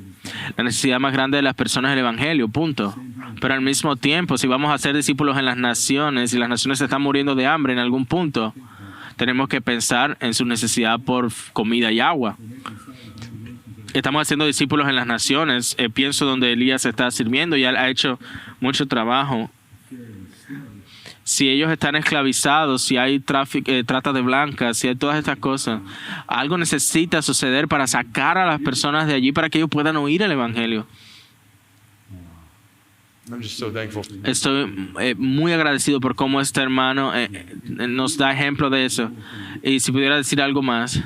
Speaker 1: La necesidad más grande de las personas es el Evangelio, punto. Pero al mismo tiempo, si vamos a ser discípulos en las naciones y las naciones se están muriendo de hambre en algún punto, tenemos que pensar en su necesidad por comida y agua. estamos haciendo discípulos en las naciones. Pienso donde Elías está sirviendo y él ha hecho mucho trabajo. Si ellos están esclavizados, si hay trata de blancas, si hay todas estas cosas, algo necesita suceder para sacar a las personas de allí para que ellos puedan oír el evangelio.
Speaker 4: I'm just so thankful.
Speaker 1: Estoy muy agradecido por cómo este hermano nos da ejemplo de eso. Y si pudiera decir algo más.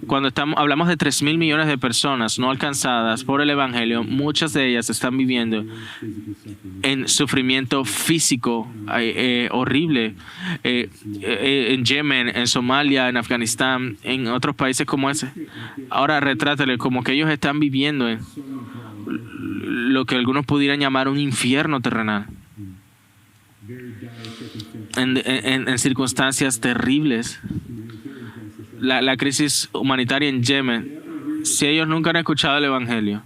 Speaker 1: Cuando hablamos de 3,000 millones de personas no alcanzadas por el evangelio, muchas de ellas están viviendo en sufrimiento físico horrible. En Yemen, en Somalia, en Afganistán, en otros países como ese. Ahora retrátale como que ellos están viviendo en lo que algunos pudieran llamar un infierno terrenal. En circunstancias terribles. La crisis humanitaria en Yemen, si ellos nunca han escuchado el evangelio,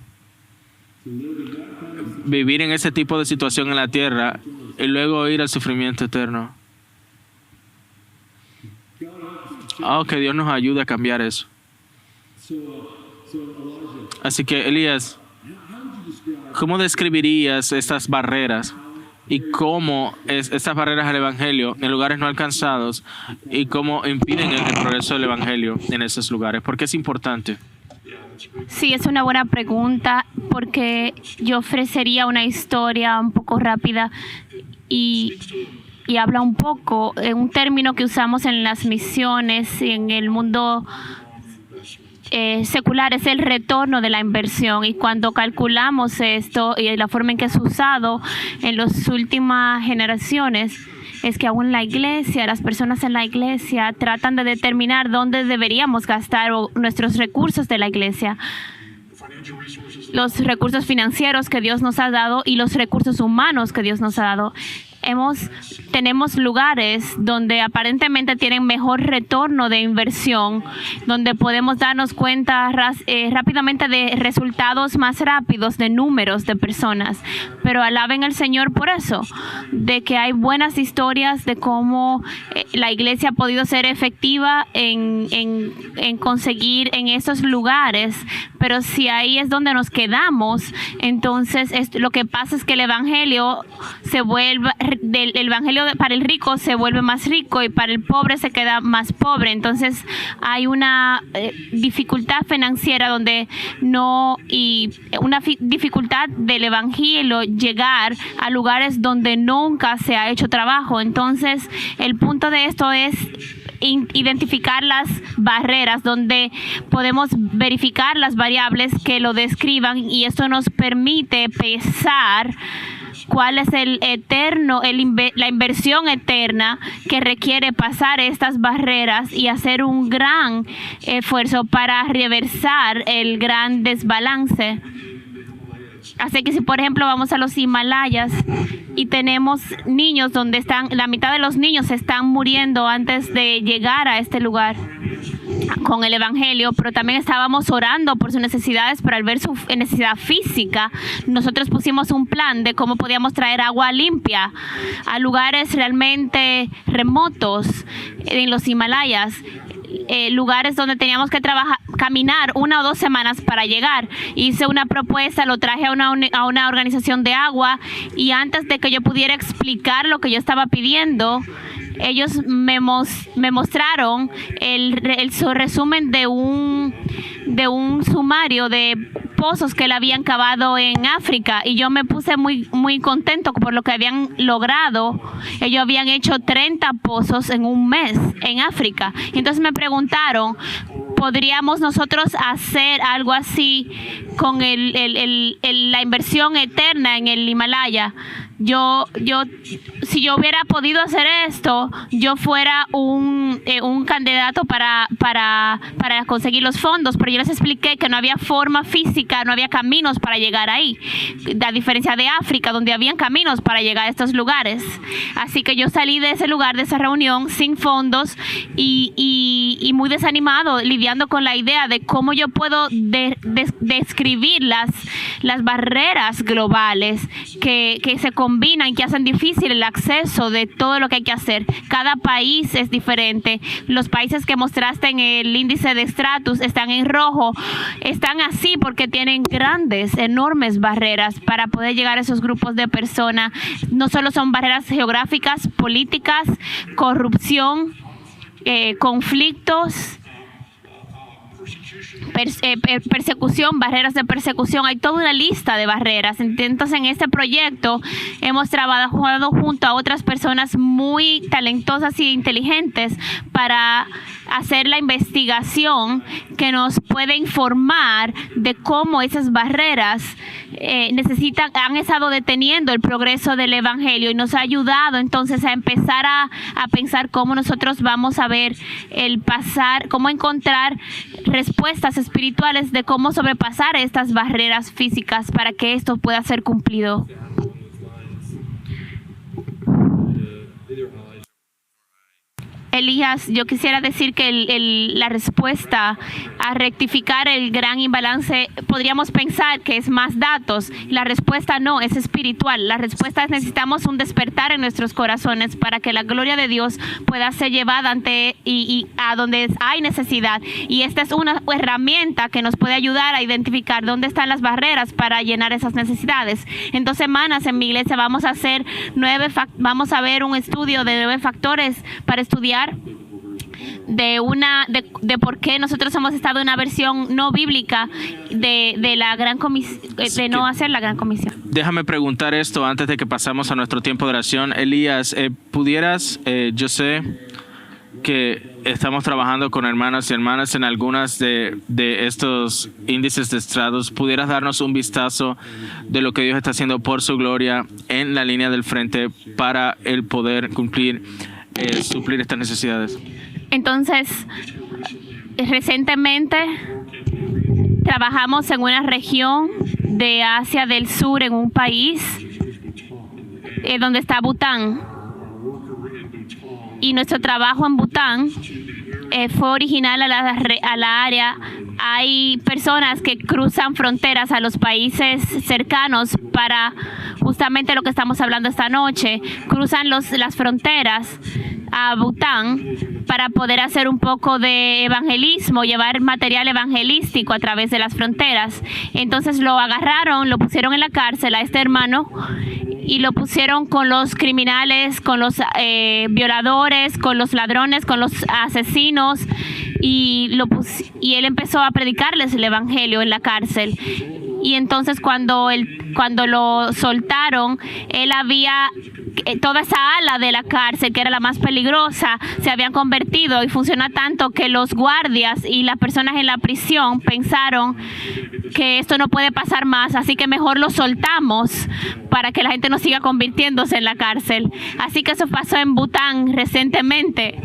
Speaker 1: vivir en ese tipo de situación en la tierra y luego ir al sufrimiento eterno. Que Dios nos ayude a cambiar eso. Así que, Elías, ¿cómo describirías estas barreras? Y cómo estas barreras al evangelio en lugares no alcanzados y cómo impiden el progreso del evangelio en esos lugares. ¿Por qué es importante?
Speaker 2: Sí, es una buena pregunta porque yo ofrecería una historia un poco rápida y habla un poco de un término que usamos en las misiones y en el mundo secular, es el retorno de la inversión. Y cuando calculamos esto y la forma en que es usado en las últimas generaciones, es que aún la iglesia, las personas en la iglesia tratan de determinar dónde deberíamos gastar nuestros recursos de la iglesia. Los recursos financieros que Dios nos ha dado y los recursos humanos que Dios nos ha dado. Tenemos lugares donde aparentemente tienen mejor retorno de inversión, donde podemos darnos cuenta rápidamente de resultados más rápidos, de números de personas. Pero alaben al Señor por eso, de que hay buenas historias de cómo la iglesia ha podido ser efectiva en conseguir en esos lugares. Pero si ahí es donde nos quedamos, entonces lo que pasa es que el evangelio se vuelve... el evangelio para el rico se vuelve más rico y para el pobre se queda más pobre. Entonces hay una dificultad financiera y una dificultad del evangelio llegar a lugares donde nunca se ha hecho trabajo. Entonces el punto de esto es identificar las barreras donde podemos verificar las variables que lo describan, y esto nos permite pesar cuál es la inversión eterna que requiere pasar estas barreras y hacer un gran esfuerzo para reversar el gran desbalance. Así que si por ejemplo vamos a los Himalayas y tenemos niños donde la mitad de los niños están muriendo antes de llegar a este lugar con el evangelio, pero también estábamos orando por sus necesidades, pero al ver su necesidad física, nosotros pusimos un plan de cómo podíamos traer agua limpia a lugares realmente remotos en los Himalayas. Lugares donde teníamos que caminar 1 o 2 semanas para llegar. Hice una propuesta, lo traje a una organización de agua, y antes de que yo pudiera explicar lo que yo estaba pidiendo, ellos me mostraron el resumen de un sumario de pozos que le habían cavado en África, y yo me puse muy, muy contento por lo que habían logrado. Ellos habían hecho 30 pozos en un mes en África. Y entonces me preguntaron, ¿podríamos nosotros hacer algo así con la inversión eterna en el Himalaya? Si yo hubiera podido hacer esto, yo fuera un candidato para conseguir los fondos, pero yo les expliqué que no había forma física, no había caminos para llegar ahí, a diferencia de África, donde habían caminos para llegar a estos lugares. Así que yo salí de ese lugar, de esa reunión, sin fondos y muy desanimado, lidiando con la idea de cómo yo puedo describir las barreras globales que se combinan, que hacen difícil el acceso de todo lo que hay que hacer. Cada país es diferente. Los países que mostraste en el índice de estatus están en rojo. Están así porque tienen grandes, enormes barreras para poder llegar a esos grupos de personas. No solo son barreras geográficas, políticas, corrupción, conflictos, persecución, barreras de persecución. Hay toda una lista de barreras. Entonces, en este proyecto hemos trabajado junto a otras personas muy talentosas y inteligentes para hacer la investigación que nos puede informar de cómo esas barreras han estado deteniendo el progreso del evangelio, y nos ha ayudado entonces a empezar a pensar cómo nosotros vamos a ver el pasar, cómo encontrar respuestas espirituales de cómo sobrepasar estas barreras físicas para que esto pueda ser cumplido. Elías, yo quisiera decir que la respuesta a rectificar el gran imbalance, podríamos pensar que es más datos. La respuesta no, es espiritual. La respuesta es: necesitamos un despertar en nuestros corazones para que la gloria de Dios pueda ser llevada y a donde hay necesidad. Y esta es una herramienta que nos puede ayudar a identificar dónde están las barreras para llenar esas necesidades. En 2 semanas en mi iglesia vamos a ver un estudio de 9 factores para estudiar de por qué nosotros hemos estado en una versión no bíblica de la gran comisión, de no hacer la gran comisión.
Speaker 1: Déjame preguntar esto antes de que pasamos a nuestro tiempo de oración. Elías, ¿pudieras, yo sé que estamos trabajando con hermanos y hermanas en algunas de estos índices de estrados, ¿pudieras darnos un vistazo de lo que Dios está haciendo por su gloria en la línea del frente para el poder suplir estas necesidades?
Speaker 2: Entonces, recientemente trabajamos en una región de Asia del Sur, en un país donde está Bután. Y nuestro trabajo en Bután fue original a la área. Hay personas que cruzan fronteras a los países cercanos para justamente lo que estamos hablando esta noche. Cruzan las fronteras a Bután para poder hacer un poco de evangelismo, llevar material evangelístico a través de las fronteras. Entonces lo agarraron, lo pusieron en la cárcel a este hermano y lo pusieron con los criminales, con los violadores, con los ladrones, con los asesinos, y él empezó a predicarles el evangelio en la cárcel. Y entonces cuando lo soltaron, él había toda esa ala de la cárcel, que era la más peligrosa, se habían convertido, y funciona tanto que los guardias y las personas en la prisión pensaron que esto no puede pasar más, así que mejor lo soltamos para que la gente no siga convirtiéndose en la cárcel. Así que eso pasó en Bután recientemente.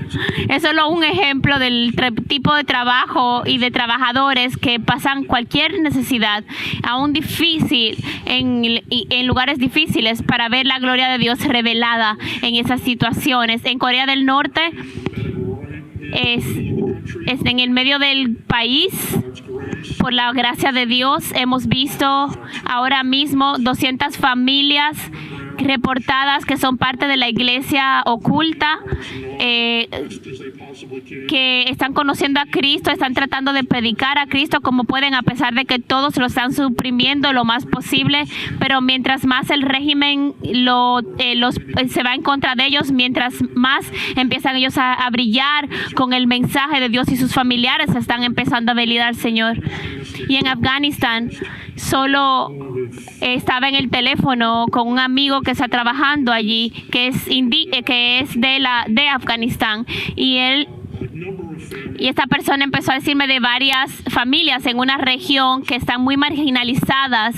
Speaker 2: Es solo un ejemplo del tipo de trabajo y de trabajadores que pasan cualquier necesidad, aún difícil, en lugares difíciles, para ver la gloria de Dios revelada en esas situaciones. En Corea del Norte es en el medio del país. Por la gracia de Dios hemos visto ahora mismo 200 familias reportadas que son parte de la iglesia oculta, que están conociendo a Cristo, están tratando de predicar a Cristo como pueden, a pesar de que todos lo están suprimiendo lo más posible. Pero mientras más el régimen se va en contra de ellos, mientras más empiezan ellos a brillar con el mensaje de Dios, y sus familiares están empezando a venir al Señor. Y en Afganistán solo estaba en el teléfono con un amigo que está trabajando allí, que es de Afganistán, y esta persona empezó a decirme de varias familias en una región que están muy marginalizadas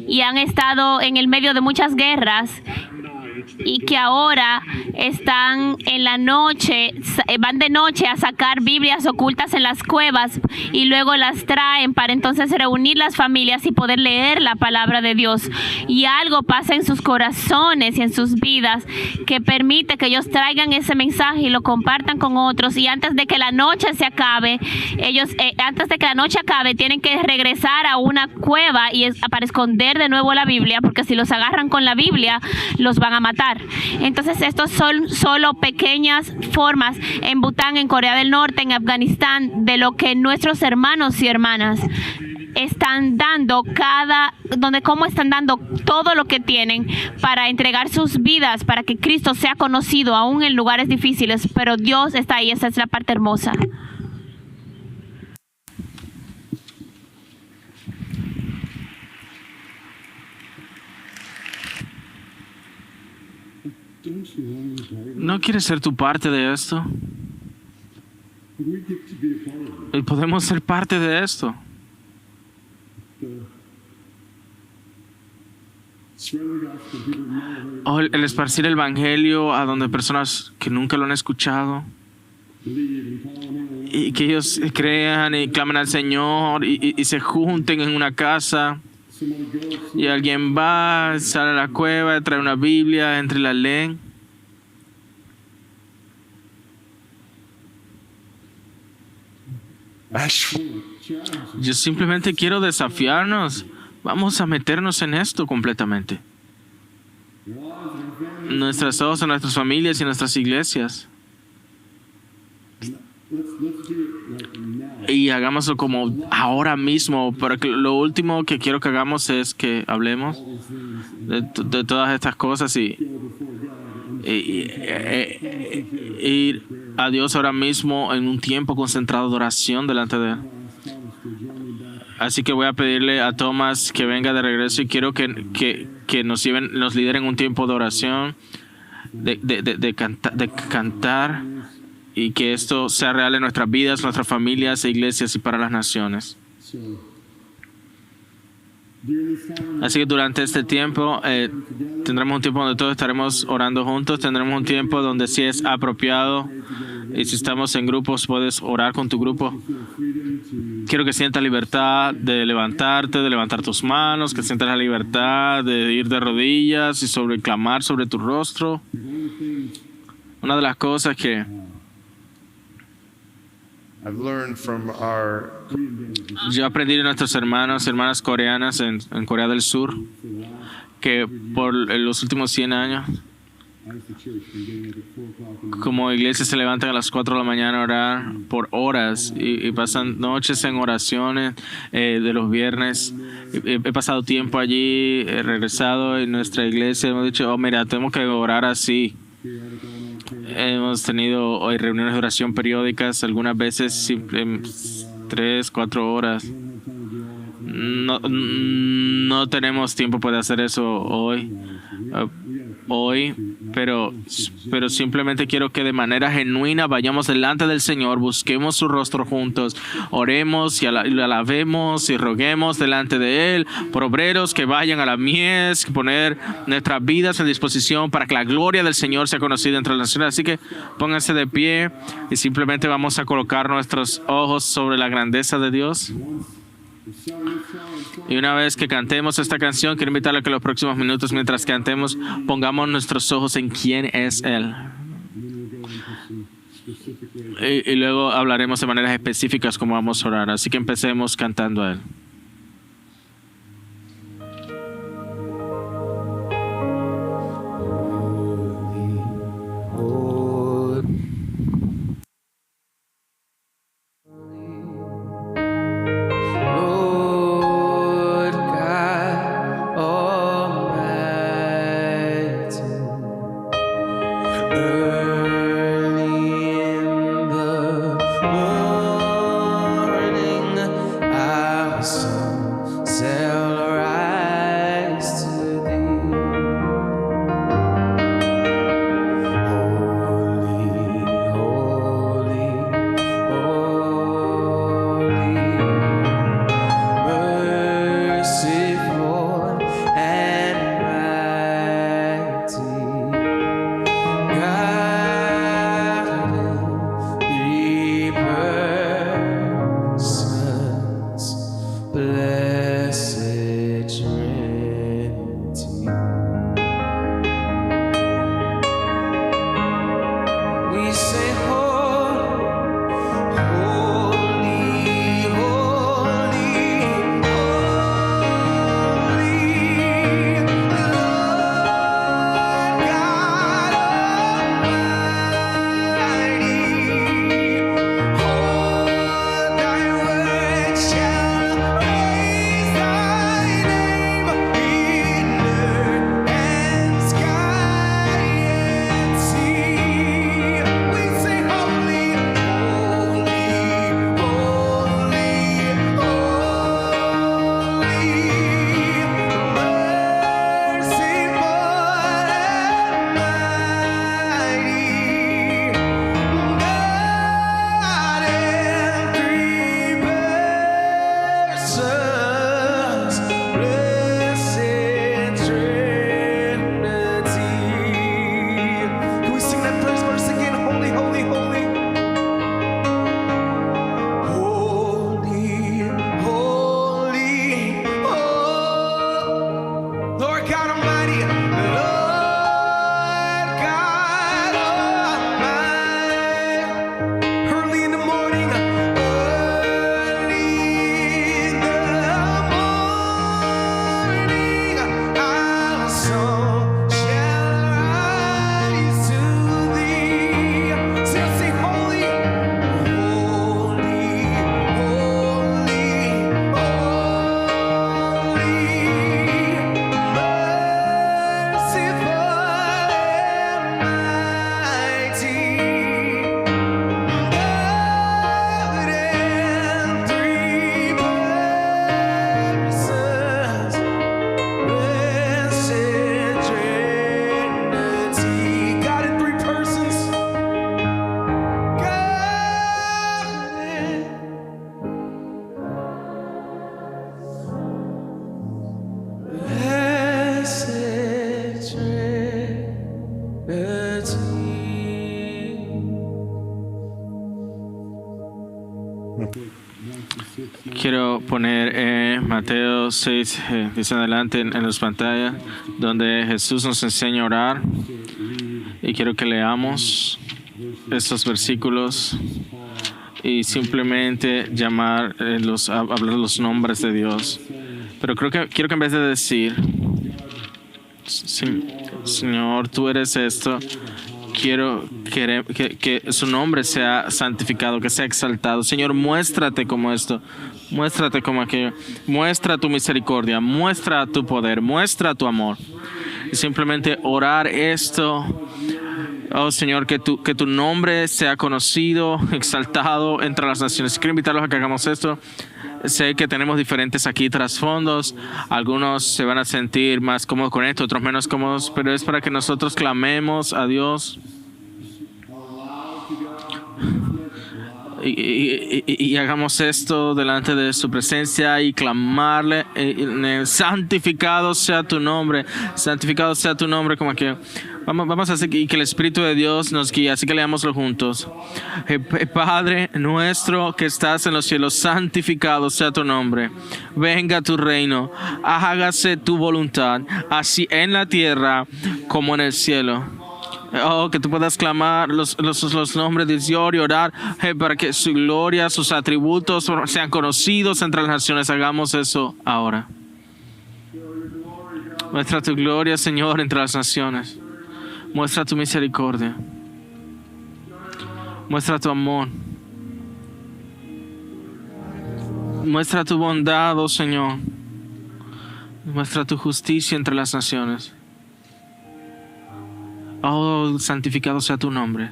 Speaker 2: y han estado en el medio de muchas guerras, y que ahora están en la noche, van de noche a sacar Biblias ocultas en las cuevas y luego las traen para entonces reunir las familias y poder leer la palabra de Dios. Y algo pasa en sus corazones y en sus vidas que permite que ellos traigan ese mensaje y lo compartan con otros, y antes de que la noche se acabe, tienen que regresar a una cueva para esconder de nuevo la Biblia, porque si los agarran con la Biblia los van a matar. Entonces estos son solo pequeñas formas en Bután, en Corea del Norte, en Afganistán, de lo que nuestros hermanos y hermanas están dando cómo están dando todo lo que tienen para entregar sus vidas para que Cristo sea conocido aún en lugares difíciles, pero Dios está ahí. Esa es la parte hermosa.
Speaker 1: ¿No quieres ser tu parte de esto? Y podemos ser parte de esto. O el esparcir el evangelio a donde personas que nunca lo han escuchado y que ellos crean y clamen al Señor y se junten en una casa y alguien va, sale a la cueva, trae una Biblia, entre la leen. Yo simplemente quiero desafiarnos. Vamos a meternos en esto completamente. Nuestras ojos, nuestras familias y nuestras iglesias. Y hagámoslo como ahora mismo, porque lo último que quiero que hagamos es que hablemos de todas estas cosas y ir a Dios ahora mismo en un tiempo concentrado de oración delante de Él. Así que voy a pedirle a Thomas que venga de regreso y quiero que nos lideren un tiempo de oración, de cantar, y que esto sea real en nuestras vidas, nuestras familias, iglesias y para las naciones. Así que durante este tiempo tendremos un tiempo donde todos estaremos orando juntos, tendremos un tiempo donde si es apropiado y si estamos en grupos puedes orar con tu grupo. Quiero que sientas libertad de levantarte, de levantar tus manos, que sientas la libertad de ir de rodillas y clamar sobre tu rostro. Una de las cosas que yo aprendí de nuestros hermanos y hermanas coreanas en Corea del Sur, que por los últimos 100 años, como iglesia se levantan a las 4 de la mañana a orar por horas y pasan noches en oraciones de los viernes. He pasado tiempo allí, he regresado en nuestra iglesia, hemos dicho, oh mira, tenemos que orar así. Hemos tenido hoy reuniones de oración periódicas, algunas veces 3, 4 horas. No tenemos tiempo para hacer eso hoy, pero simplemente quiero que de manera genuina vayamos delante del Señor, busquemos su rostro juntos, oremos y alabemos y roguemos delante de Él por obreros que vayan a la mies, poner nuestras vidas en disposición para que la gloria del Señor sea conocida entre las naciones. Así que pónganse de pie y simplemente vamos a colocar nuestros ojos sobre la grandeza de Dios. Y una vez que cantemos esta canción, quiero invitarle a que los próximos minutos, mientras cantemos, pongamos nuestros ojos en quién es Él. Y luego hablaremos de maneras específicas cómo vamos a orar. Así que empecemos cantando a Él.
Speaker 4: I was
Speaker 1: Quiero poner Mateo 6, dice adelante en las pantallas, donde Jesús nos enseña a orar. Y quiero que leamos estos versículos y simplemente hablar los nombres de Dios. Pero quiero que en vez de decir, Señor, tú eres esto, quiero que su nombre sea santificado, que sea exaltado. Señor, muéstrate como esto, muéstrate como aquello, muestra tu misericordia, muestra tu poder, muestra tu amor. Y simplemente orar esto. Oh Señor, que tu nombre sea conocido, exaltado entre las naciones. Quiero invitarlos a que hagamos esto. Sé que tenemos diferentes aquí trasfondos. Algunos se van a sentir más cómodos con esto, otros menos cómodos, pero es para que nosotros clamemos a Dios. Y hagamos esto delante de su presencia y clamarle, santificado sea tu nombre, como que vamos a hacer que el Espíritu de Dios nos guíe, así que leámoslo juntos. Padre nuestro que estás en los cielos, santificado sea tu nombre, venga tu reino, hágase tu voluntad, así en la tierra como en el cielo. Oh, que tú puedas clamar los nombres de Dios y orar para que su gloria, sus atributos sean conocidos entre las naciones. Hagamos eso ahora. Muestra tu gloria, Señor, entre las naciones. Muestra tu misericordia. Muestra tu amor. Muestra tu bondad, oh Señor. Muestra tu justicia entre las naciones. Oh, santificado sea tu nombre.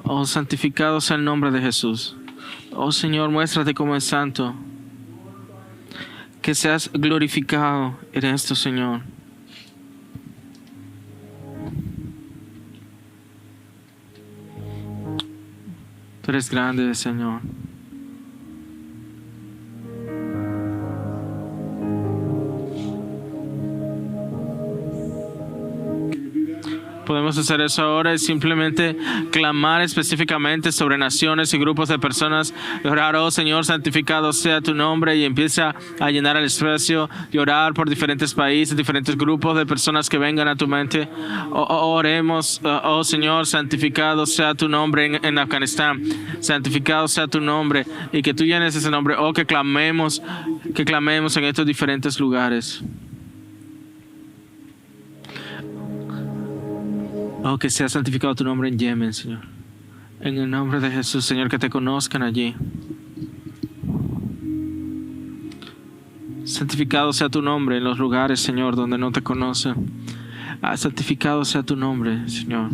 Speaker 1: Oh, santificado sea el nombre de Jesús. Oh, Señor, muéstrate como es santo. Que seas glorificado en esto, Señor. Tú eres grande, Señor. Podemos hacer eso ahora y simplemente clamar específicamente sobre naciones y grupos de personas. Orar, oh Señor, santificado sea tu nombre, y empieza a llenar el espacio y orar por diferentes países, diferentes grupos de personas que vengan a tu mente. Oremos, oh Señor, santificado sea tu nombre en Afganistán. Santificado sea tu nombre y que tú llenes ese nombre. Oh, que clamemos en estos diferentes lugares. Oh, que sea santificado tu nombre en Yemen, Señor. En el nombre de Jesús, Señor, que te conozcan allí. Santificado sea tu nombre en los lugares, Señor, donde no te conocen. Santificado sea tu nombre, Señor.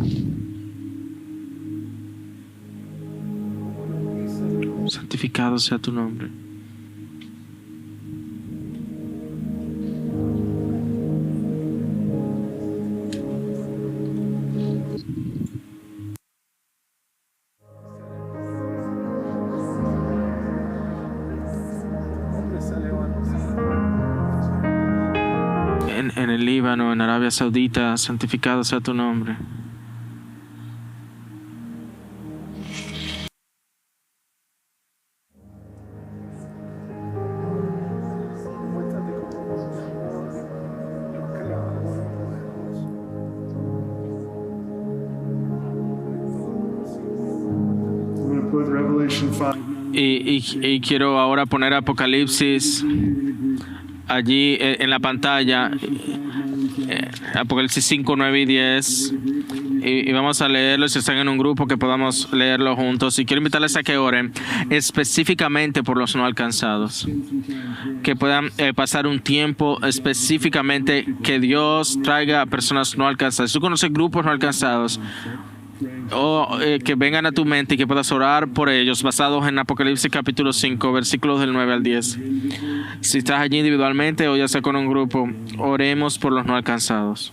Speaker 1: Santificado sea tu nombre. En el Líbano, en Arabia Saudita, santificado sea tu nombre. Y quiero ahora poner Apocalipsis allí en la pantalla, Apocalipsis 5, 9 y 10, y vamos a leerlo. Si están en un grupo, que podamos leerlo juntos. Y quiero invitarles a que oren específicamente por los no alcanzados, que puedan pasar un tiempo específicamente, que Dios traiga a personas no alcanzadas. Si tú conoces grupos no alcanzados, que vengan a tu mente y que puedas orar por ellos, basados en Apocalipsis capítulo 5, versículos del 9 al 10. Si estás allí individualmente o ya sea con un grupo, oremos por los no alcanzados.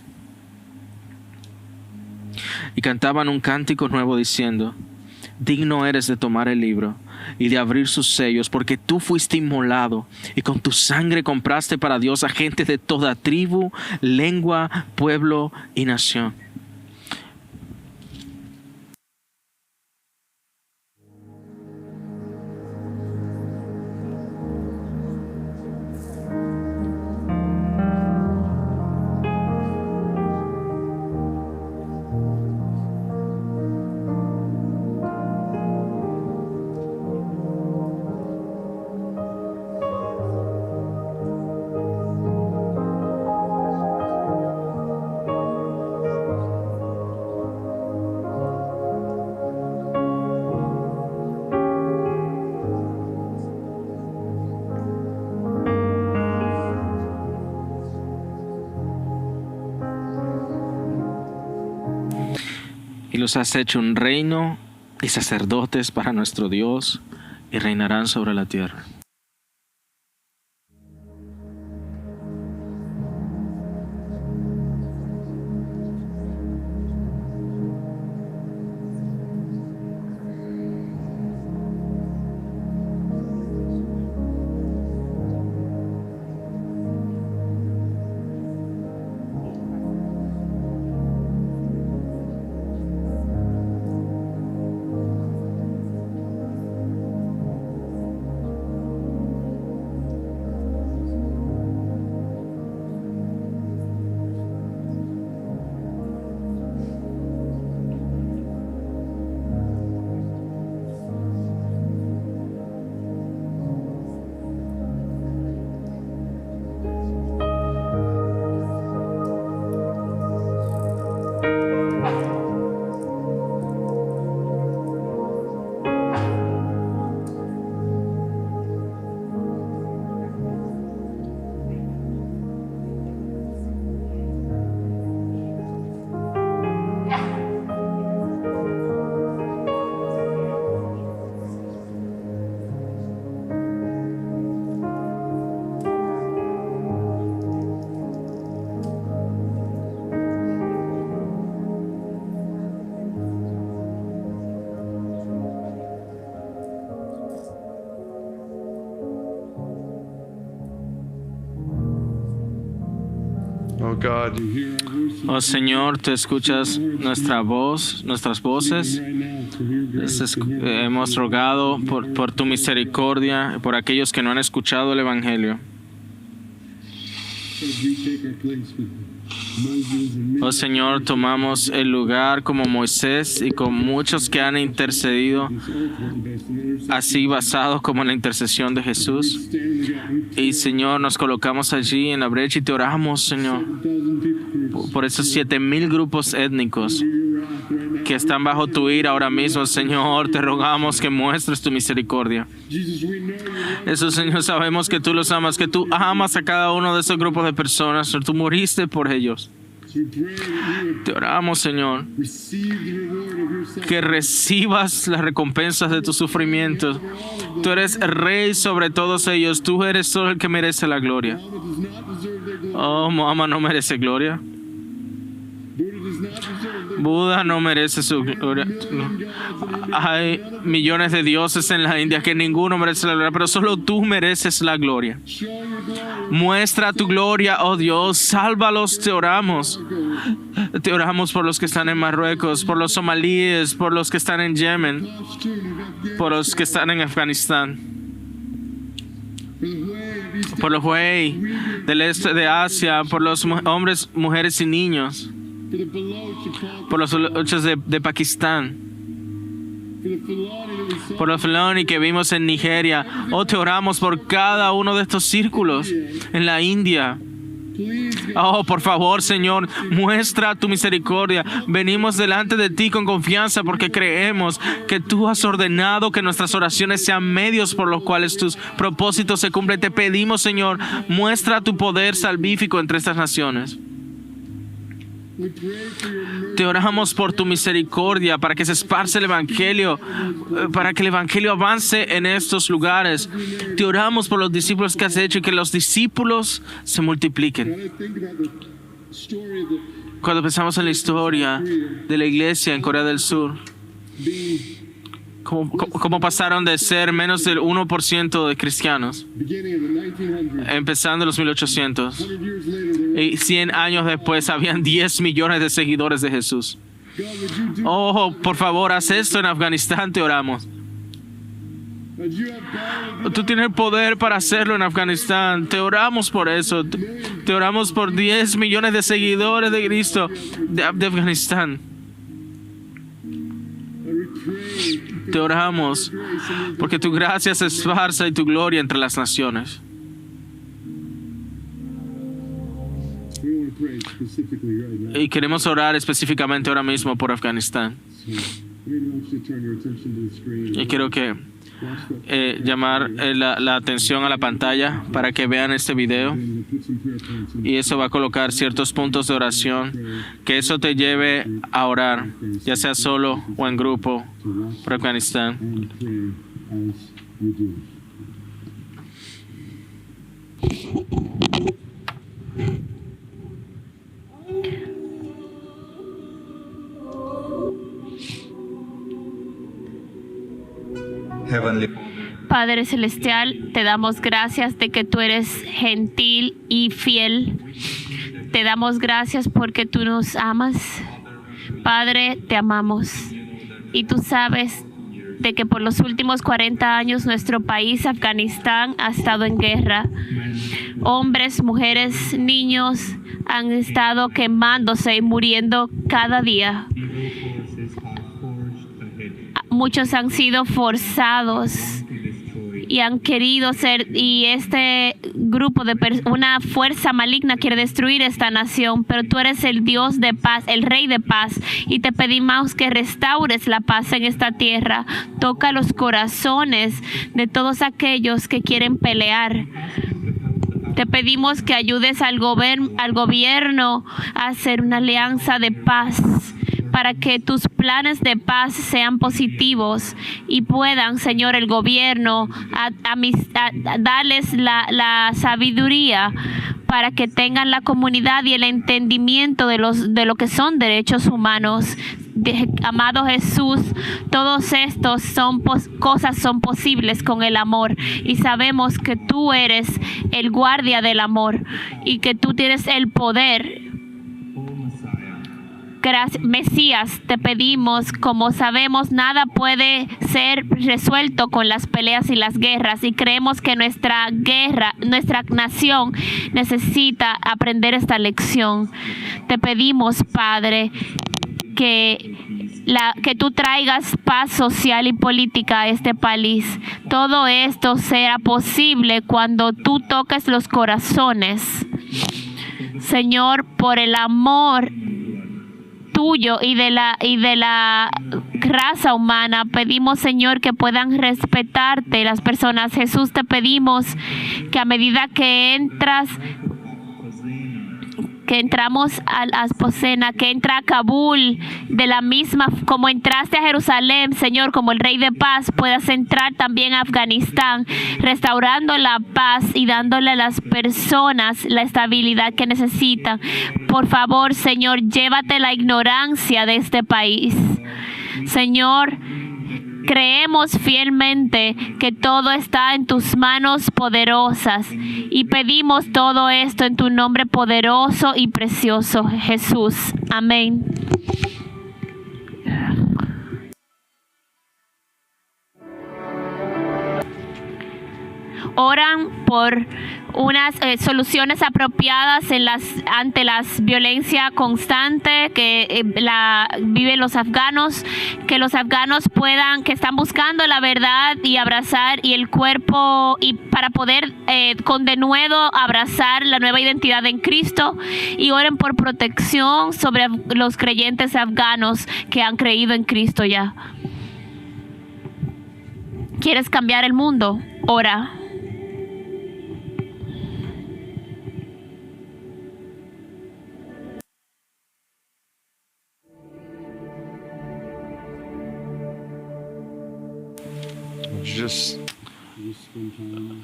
Speaker 1: Y cantaban un cántico nuevo diciendo: digno eres de tomar el libro y de abrir sus sellos, porque tú fuiste inmolado y con tu sangre compraste para Dios a gente de toda tribu, lengua, pueblo y nación. y los has hecho un reino y sacerdotes para nuestro Dios, y reinarán sobre la tierra. Oh Señor, tú escuchas nuestra voz, nuestras voces. Hemos rogado por tu misericordia, por aquellos que no han escuchado el Evangelio. Oh Señor, tomamos el lugar como Moisés y con muchos que han intercedido, así basados como en la intercesión de Jesús. Y Señor, nos colocamos allí en la brecha y te oramos, Señor, por esos 7,000 grupos étnicos que están bajo tu ira ahora mismo. Señor, te rogamos que muestres tu misericordia. Eso, Señor, sabemos que tú los amas, que tú amas a cada uno de esos grupos de personas. Tú moriste por ellos. Te oramos, Señor, que recibas las recompensas de tus sufrimientos. Tú eres rey sobre todos ellos. Tú eres solo el que merece la gloria. Oh, Mahoma no merece gloria. Buda no merece su gloria. Hay millones de dioses en la India que ninguno merece la gloria, pero solo tú mereces la gloria. Muestra tu gloria, oh Dios. Sálvalos, te oramos. Te oramos por los que están en Marruecos, por los somalíes, por los que están en Yemen, por los que están en Afganistán, por los Hui del este de Asia, por los hombres, mujeres y niños, por los luchas de Pakistán, por los Fulani que vimos en Nigeria. Oh, te oramos por cada uno de estos círculos en la India. Oh, por favor, Señor, muestra tu misericordia. Venimos delante de ti con confianza porque creemos que tú has ordenado que nuestras oraciones sean medios por los cuales tus propósitos se cumplen. Te pedimos, Señor, muestra tu poder salvífico entre estas naciones. Te oramos por tu misericordia, para que se esparce el Evangelio, para que el Evangelio avance en estos lugares. Te oramos por los discípulos que has hecho y que los discípulos se multipliquen. Cuando pensamos en la historia de la iglesia en Corea del Sur, cómo pasaron de ser menos del 1% de cristianos, empezando en los 1800, y 100 años después habían 10 millones de seguidores de Jesús. Oh, por favor, haz esto en Afganistán, te oramos. Tú tienes el poder para hacerlo en Afganistán. Te oramos por eso. Te oramos por 10 millones de seguidores de Cristo de Afganistán. Te oramos porque tu gracia se esparza y tu gloria entre las naciones. Y queremos orar específicamente ahora mismo por Afganistán. Y quiero que llamar la atención a la pantalla para que vean este video, y eso va a colocar ciertos puntos de oración, que eso te lleve a orar, ya sea solo o en grupo, por Afganistán.
Speaker 4: Heavenly
Speaker 2: Padre Celestial, te damos gracias de que tú eres gentil y fiel. Te damos gracias porque tú nos amas. Padre, te amamos. Y tú sabes de que por los últimos 40 años nuestro país, Afganistán, ha estado en guerra. Hombres, mujeres, niños han estado quemándose y muriendo cada día. Muchos han sido forzados y han querido ser, y este grupo de una fuerza maligna quiere destruir esta nación, pero tú eres el Dios de paz, el Rey de paz, y te pedimos que restaures la paz en esta tierra. Toca los corazones de todos aquellos que quieren pelear. Te pedimos que ayudes al gobierno a hacer una alianza de paz, para que tus planes de paz sean positivos y puedan, Señor, el gobierno darles la sabiduría para que tengan la comunidad y el entendimiento de lo que son derechos humanos. Amado Jesús, todos estos cosas son posibles con el amor, y sabemos que tú eres el guardia del amor y que tú tienes el poder. Gracias, Mesías, te pedimos, como sabemos, nada puede ser resuelto con las peleas y las guerras, y creemos que nuestra nación necesita aprender esta lección. Te pedimos, Padre, que tú traigas paz social y política a este país. Todo esto será posible cuando tú toques los corazones. Señor, por el amor tuyo y de la raza humana, pedimos, Señor, que puedan respetarte las personas. Jesús, te pedimos que a medida que entramos a Asposena, que entra a Kabul, de la misma como entraste a Jerusalén, Señor, como el Rey de Paz, puedas entrar también a Afganistán, restaurando la paz y dándole a las personas la estabilidad que necesitan. Por favor, Señor, llévate la ignorancia de este país. Señor, creemos fielmente que todo está en tus manos poderosas, y pedimos todo esto en tu nombre poderoso y precioso, Jesús. Amén. Oran por unas soluciones apropiadas ante la violencia constante que viven los afganos, que los afganos que están buscando la verdad y abrazar y el cuerpo, y para poder de nuevo abrazar la nueva identidad en Cristo, y oren por protección sobre los creyentes afganos que han creído en Cristo ya. ¿Quieres cambiar el mundo? Ora.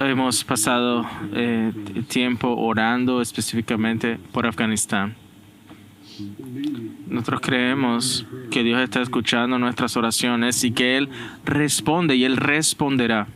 Speaker 1: Hemos pasado tiempo orando específicamente por Afganistán. Nosotros creemos que Dios está escuchando nuestras oraciones y que Él responde y Él responderá.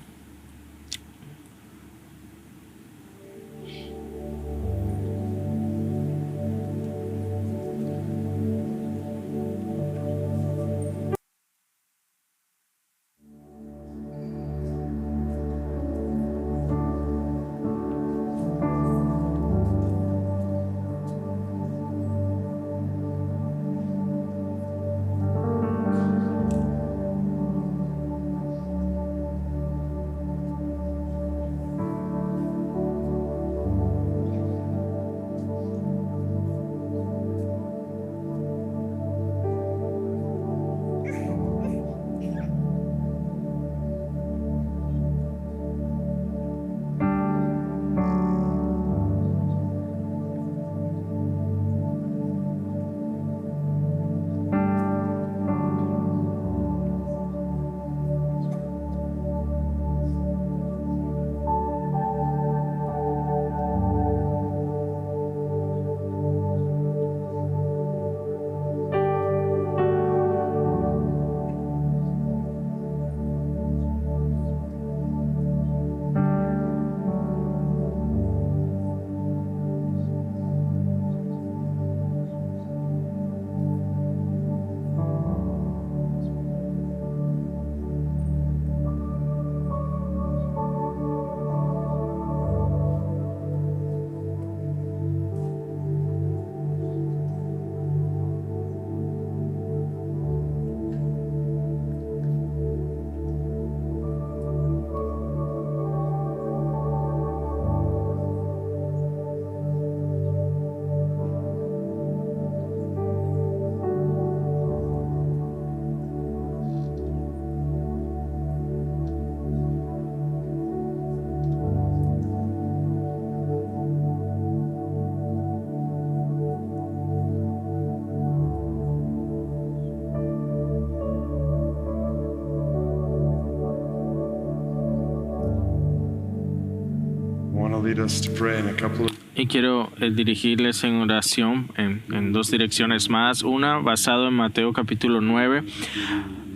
Speaker 4: lead us to pray in a couple of
Speaker 1: Y quiero dirigirles en oración en dos direcciones más. Una, basado en Mateo capítulo 9,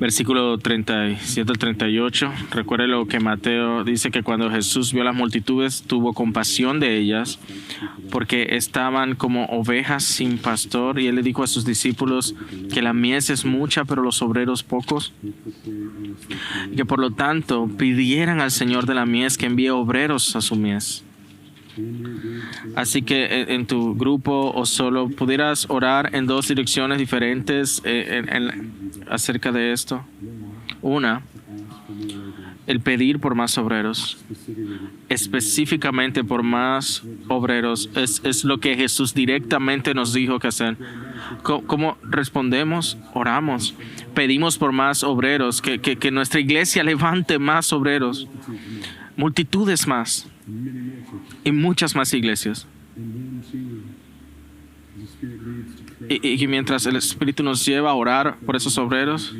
Speaker 1: versículo 37 al 38. Recuerde lo que Mateo dice, que cuando Jesús vio las multitudes, tuvo compasión de ellas, porque estaban como ovejas sin pastor. Y él le dijo a sus discípulos que la mies es mucha, pero los obreros pocos. Y que por lo tanto pidieran al Señor de la mies que envíe obreros a su mies. Así que en tu grupo o solo pudieras orar en dos direcciones diferentes acerca de esto. Una, el pedir por más obreros, específicamente por más obreros, es lo que Jesús directamente nos dijo que hacer. ¿Cómo respondemos? Oramos, pedimos por más obreros, que nuestra iglesia levante más obreros, multitudes más. Y muchas más iglesias. Y mientras el Espíritu nos lleva a orar por esos obreros,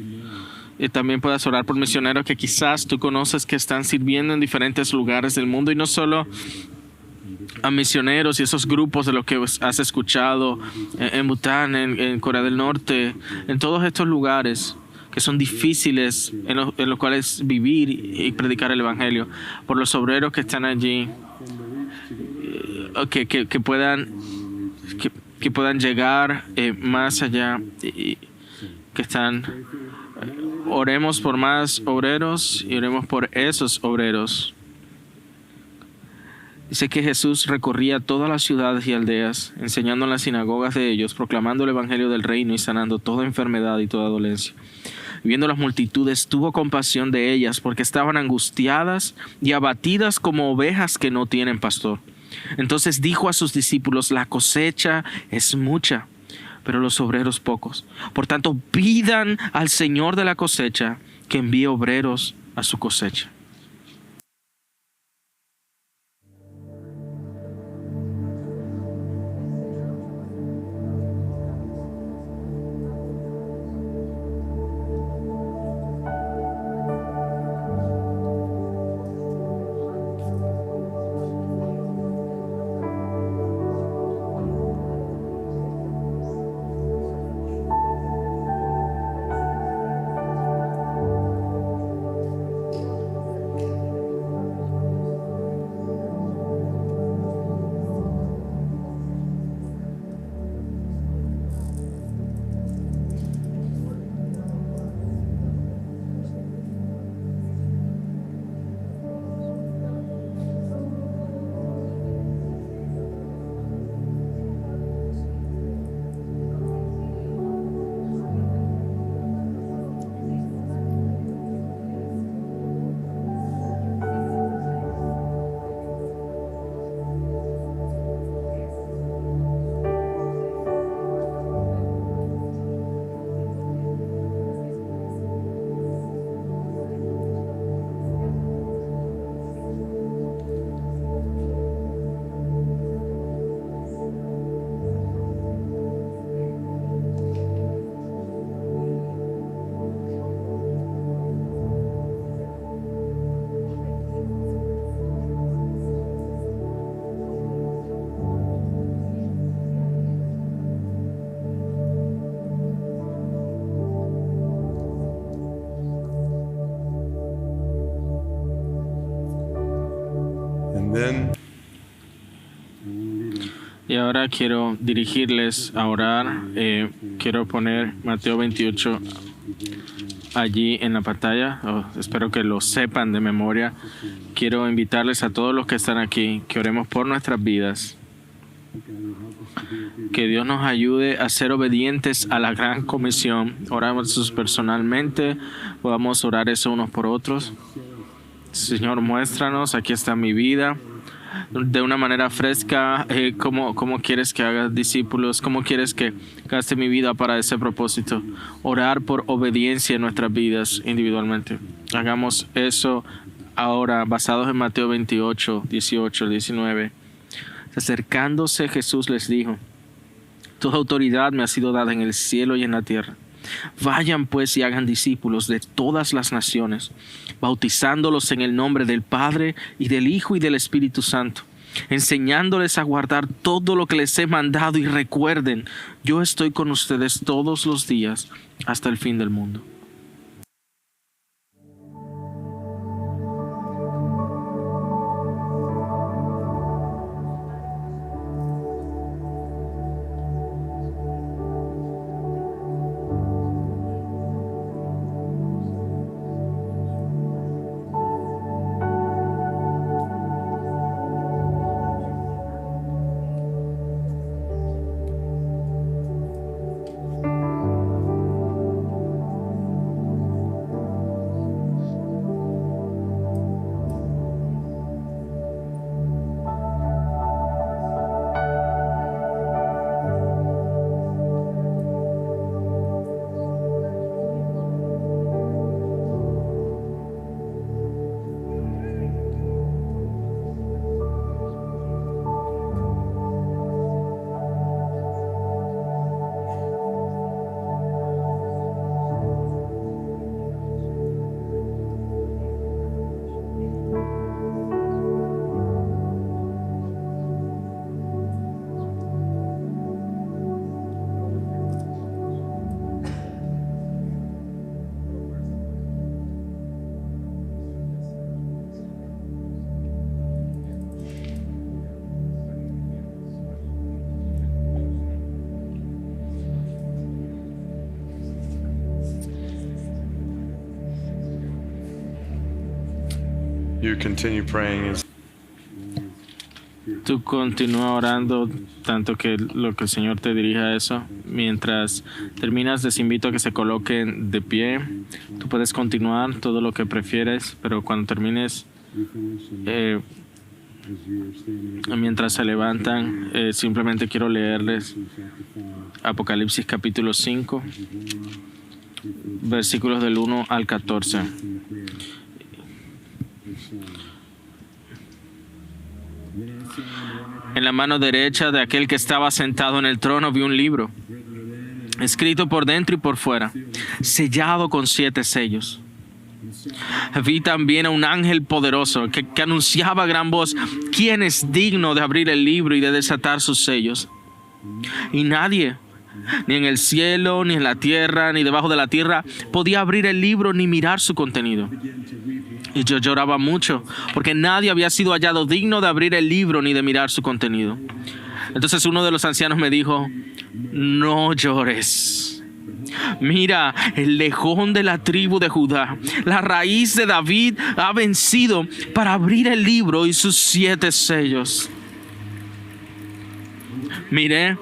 Speaker 1: y también puedas orar por misioneros que quizás tú conoces que están sirviendo en diferentes lugares del mundo, y no solo a misioneros y esos grupos de los que has escuchado en Bután, en Corea del Norte, en todos estos lugares que son difíciles en los cuales vivir y predicar el Evangelio, por los obreros que están allí, que puedan llegar más allá, y que están. Oremos por más obreros y oremos por esos obreros. Dice que Jesús recorría todas las ciudades y aldeas, enseñando en las sinagogas de ellos, proclamando el Evangelio del reino y sanando toda enfermedad y toda dolencia. Viendo las multitudes, tuvo compasión de ellas, porque estaban angustiadas y abatidas como ovejas que no tienen pastor. Entonces dijo a sus discípulos: la cosecha es mucha, pero los obreros pocos. Por tanto, pidan al Señor de la cosecha que envíe obreros a su cosecha. Y ahora quiero dirigirles a orar. Quiero poner Mateo 28 allí en la pantalla. Espero que lo sepan de memoria. Quiero invitarles a todos los que están aquí que oremos por nuestras vidas. Que Dios nos ayude a ser obedientes a la gran comisión. Oramos personalmente, podamos orar eso unos por otros. Señor, muéstranos, aquí está mi vida. De una manera fresca, ¿cómo quieres que haga discípulos? ¿Cómo quieres que gaste mi vida para ese propósito? Orar por obediencia en nuestras vidas individualmente. Hagamos eso ahora, basados en Mateo 28, 18, 19. Acercándose, Jesús les dijo: toda autoridad me ha sido dada en el cielo y en la tierra. Vayan pues y hagan discípulos de todas las naciones, bautizándolos en el nombre del Padre y del Hijo y del Espíritu Santo, enseñándoles a guardar todo lo que les he mandado, y recuerden, yo estoy con ustedes todos los días hasta el fin del mundo.
Speaker 4: You continue praying as
Speaker 1: Tú continúa orando tanto que lo que el Señor te dirija a eso. Mientras terminas, les invito a que se coloquen de pie. Tú puedes continuar todo lo que prefieres, pero cuando termines, mientras se levantan, simplemente quiero leerles Apocalipsis capítulo 5, versículos del 1 al 14. En la mano derecha de aquel que estaba sentado en el trono vi un libro, escrito por dentro y por fuera, sellado con 7 sellos. Vi también a un ángel poderoso que anunciaba a gran voz: ¿quién es digno de abrir el libro y de desatar sus sellos? Y nadie, ni en el cielo, ni en la tierra, ni debajo de la tierra, podía abrir el libro ni mirar su contenido. Y yo lloraba mucho, porque nadie había sido hallado digno de abrir el libro ni de mirar su contenido. Entonces uno de los ancianos me dijo: no llores. Mira, el león de la tribu de Judá, la raíz de David, ha vencido para abrir el libro y sus 7 sellos. Miré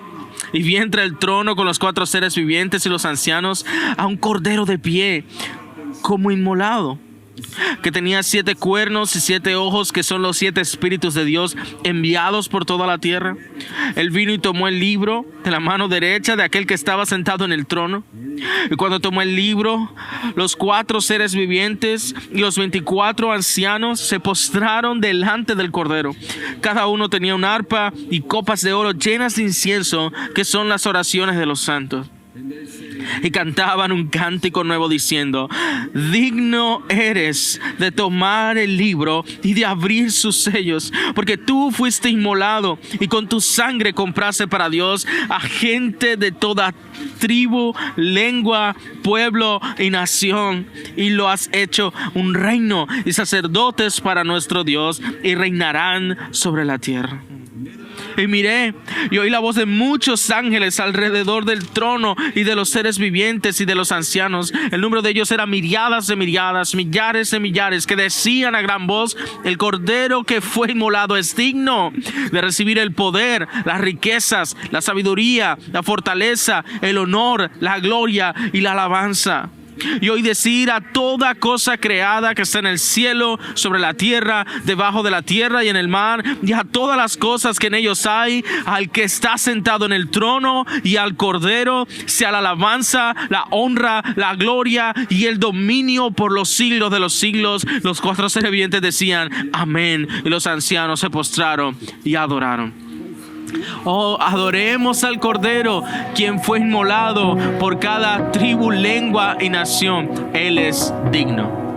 Speaker 1: y vi entre el trono con los 4 seres vivientes y los ancianos a un cordero de pie, como inmolado, que tenía 7 cuernos y 7 ojos, que son los 7 espíritus de Dios enviados por toda la tierra. Él vino y tomó el libro de la mano derecha de aquel que estaba sentado en el trono. Y cuando tomó el libro, los 4 seres vivientes y los 24 ancianos se postraron delante del cordero. Cada uno tenía un arpa y copas de oro llenas de incienso, que son las oraciones de los santos. Y cantaban un cántico nuevo diciendo: digno eres de tomar el libro y de abrir sus sellos, porque tú fuiste inmolado y con tu sangre compraste para Dios a gente de toda tribu, lengua, pueblo y nación, y lo has hecho un reino y sacerdotes para nuestro Dios, y reinarán sobre la tierra. Y miré y oí la voz de muchos ángeles alrededor del trono y de los seres vivientes y de los ancianos. El número de ellos era millares de millares, millares de millares, que decían a gran voz: el cordero que fue inmolado es digno de recibir el poder, las riquezas, la sabiduría, la fortaleza, el honor, la gloria y la alabanza. Y oí decir a toda cosa creada que está en el cielo, sobre la tierra, debajo de la tierra y en el mar, y a todas las cosas que en ellos hay, al que está sentado en el trono y al cordero, sea la alabanza, la honra, la gloria y el dominio por los siglos de los siglos. Los 4 seres vivientes decían: amén. Y los ancianos se postraron y adoraron. Oh, adoremos al Cordero, quien fue inmolado por cada tribu, lengua y nación. Él es digno.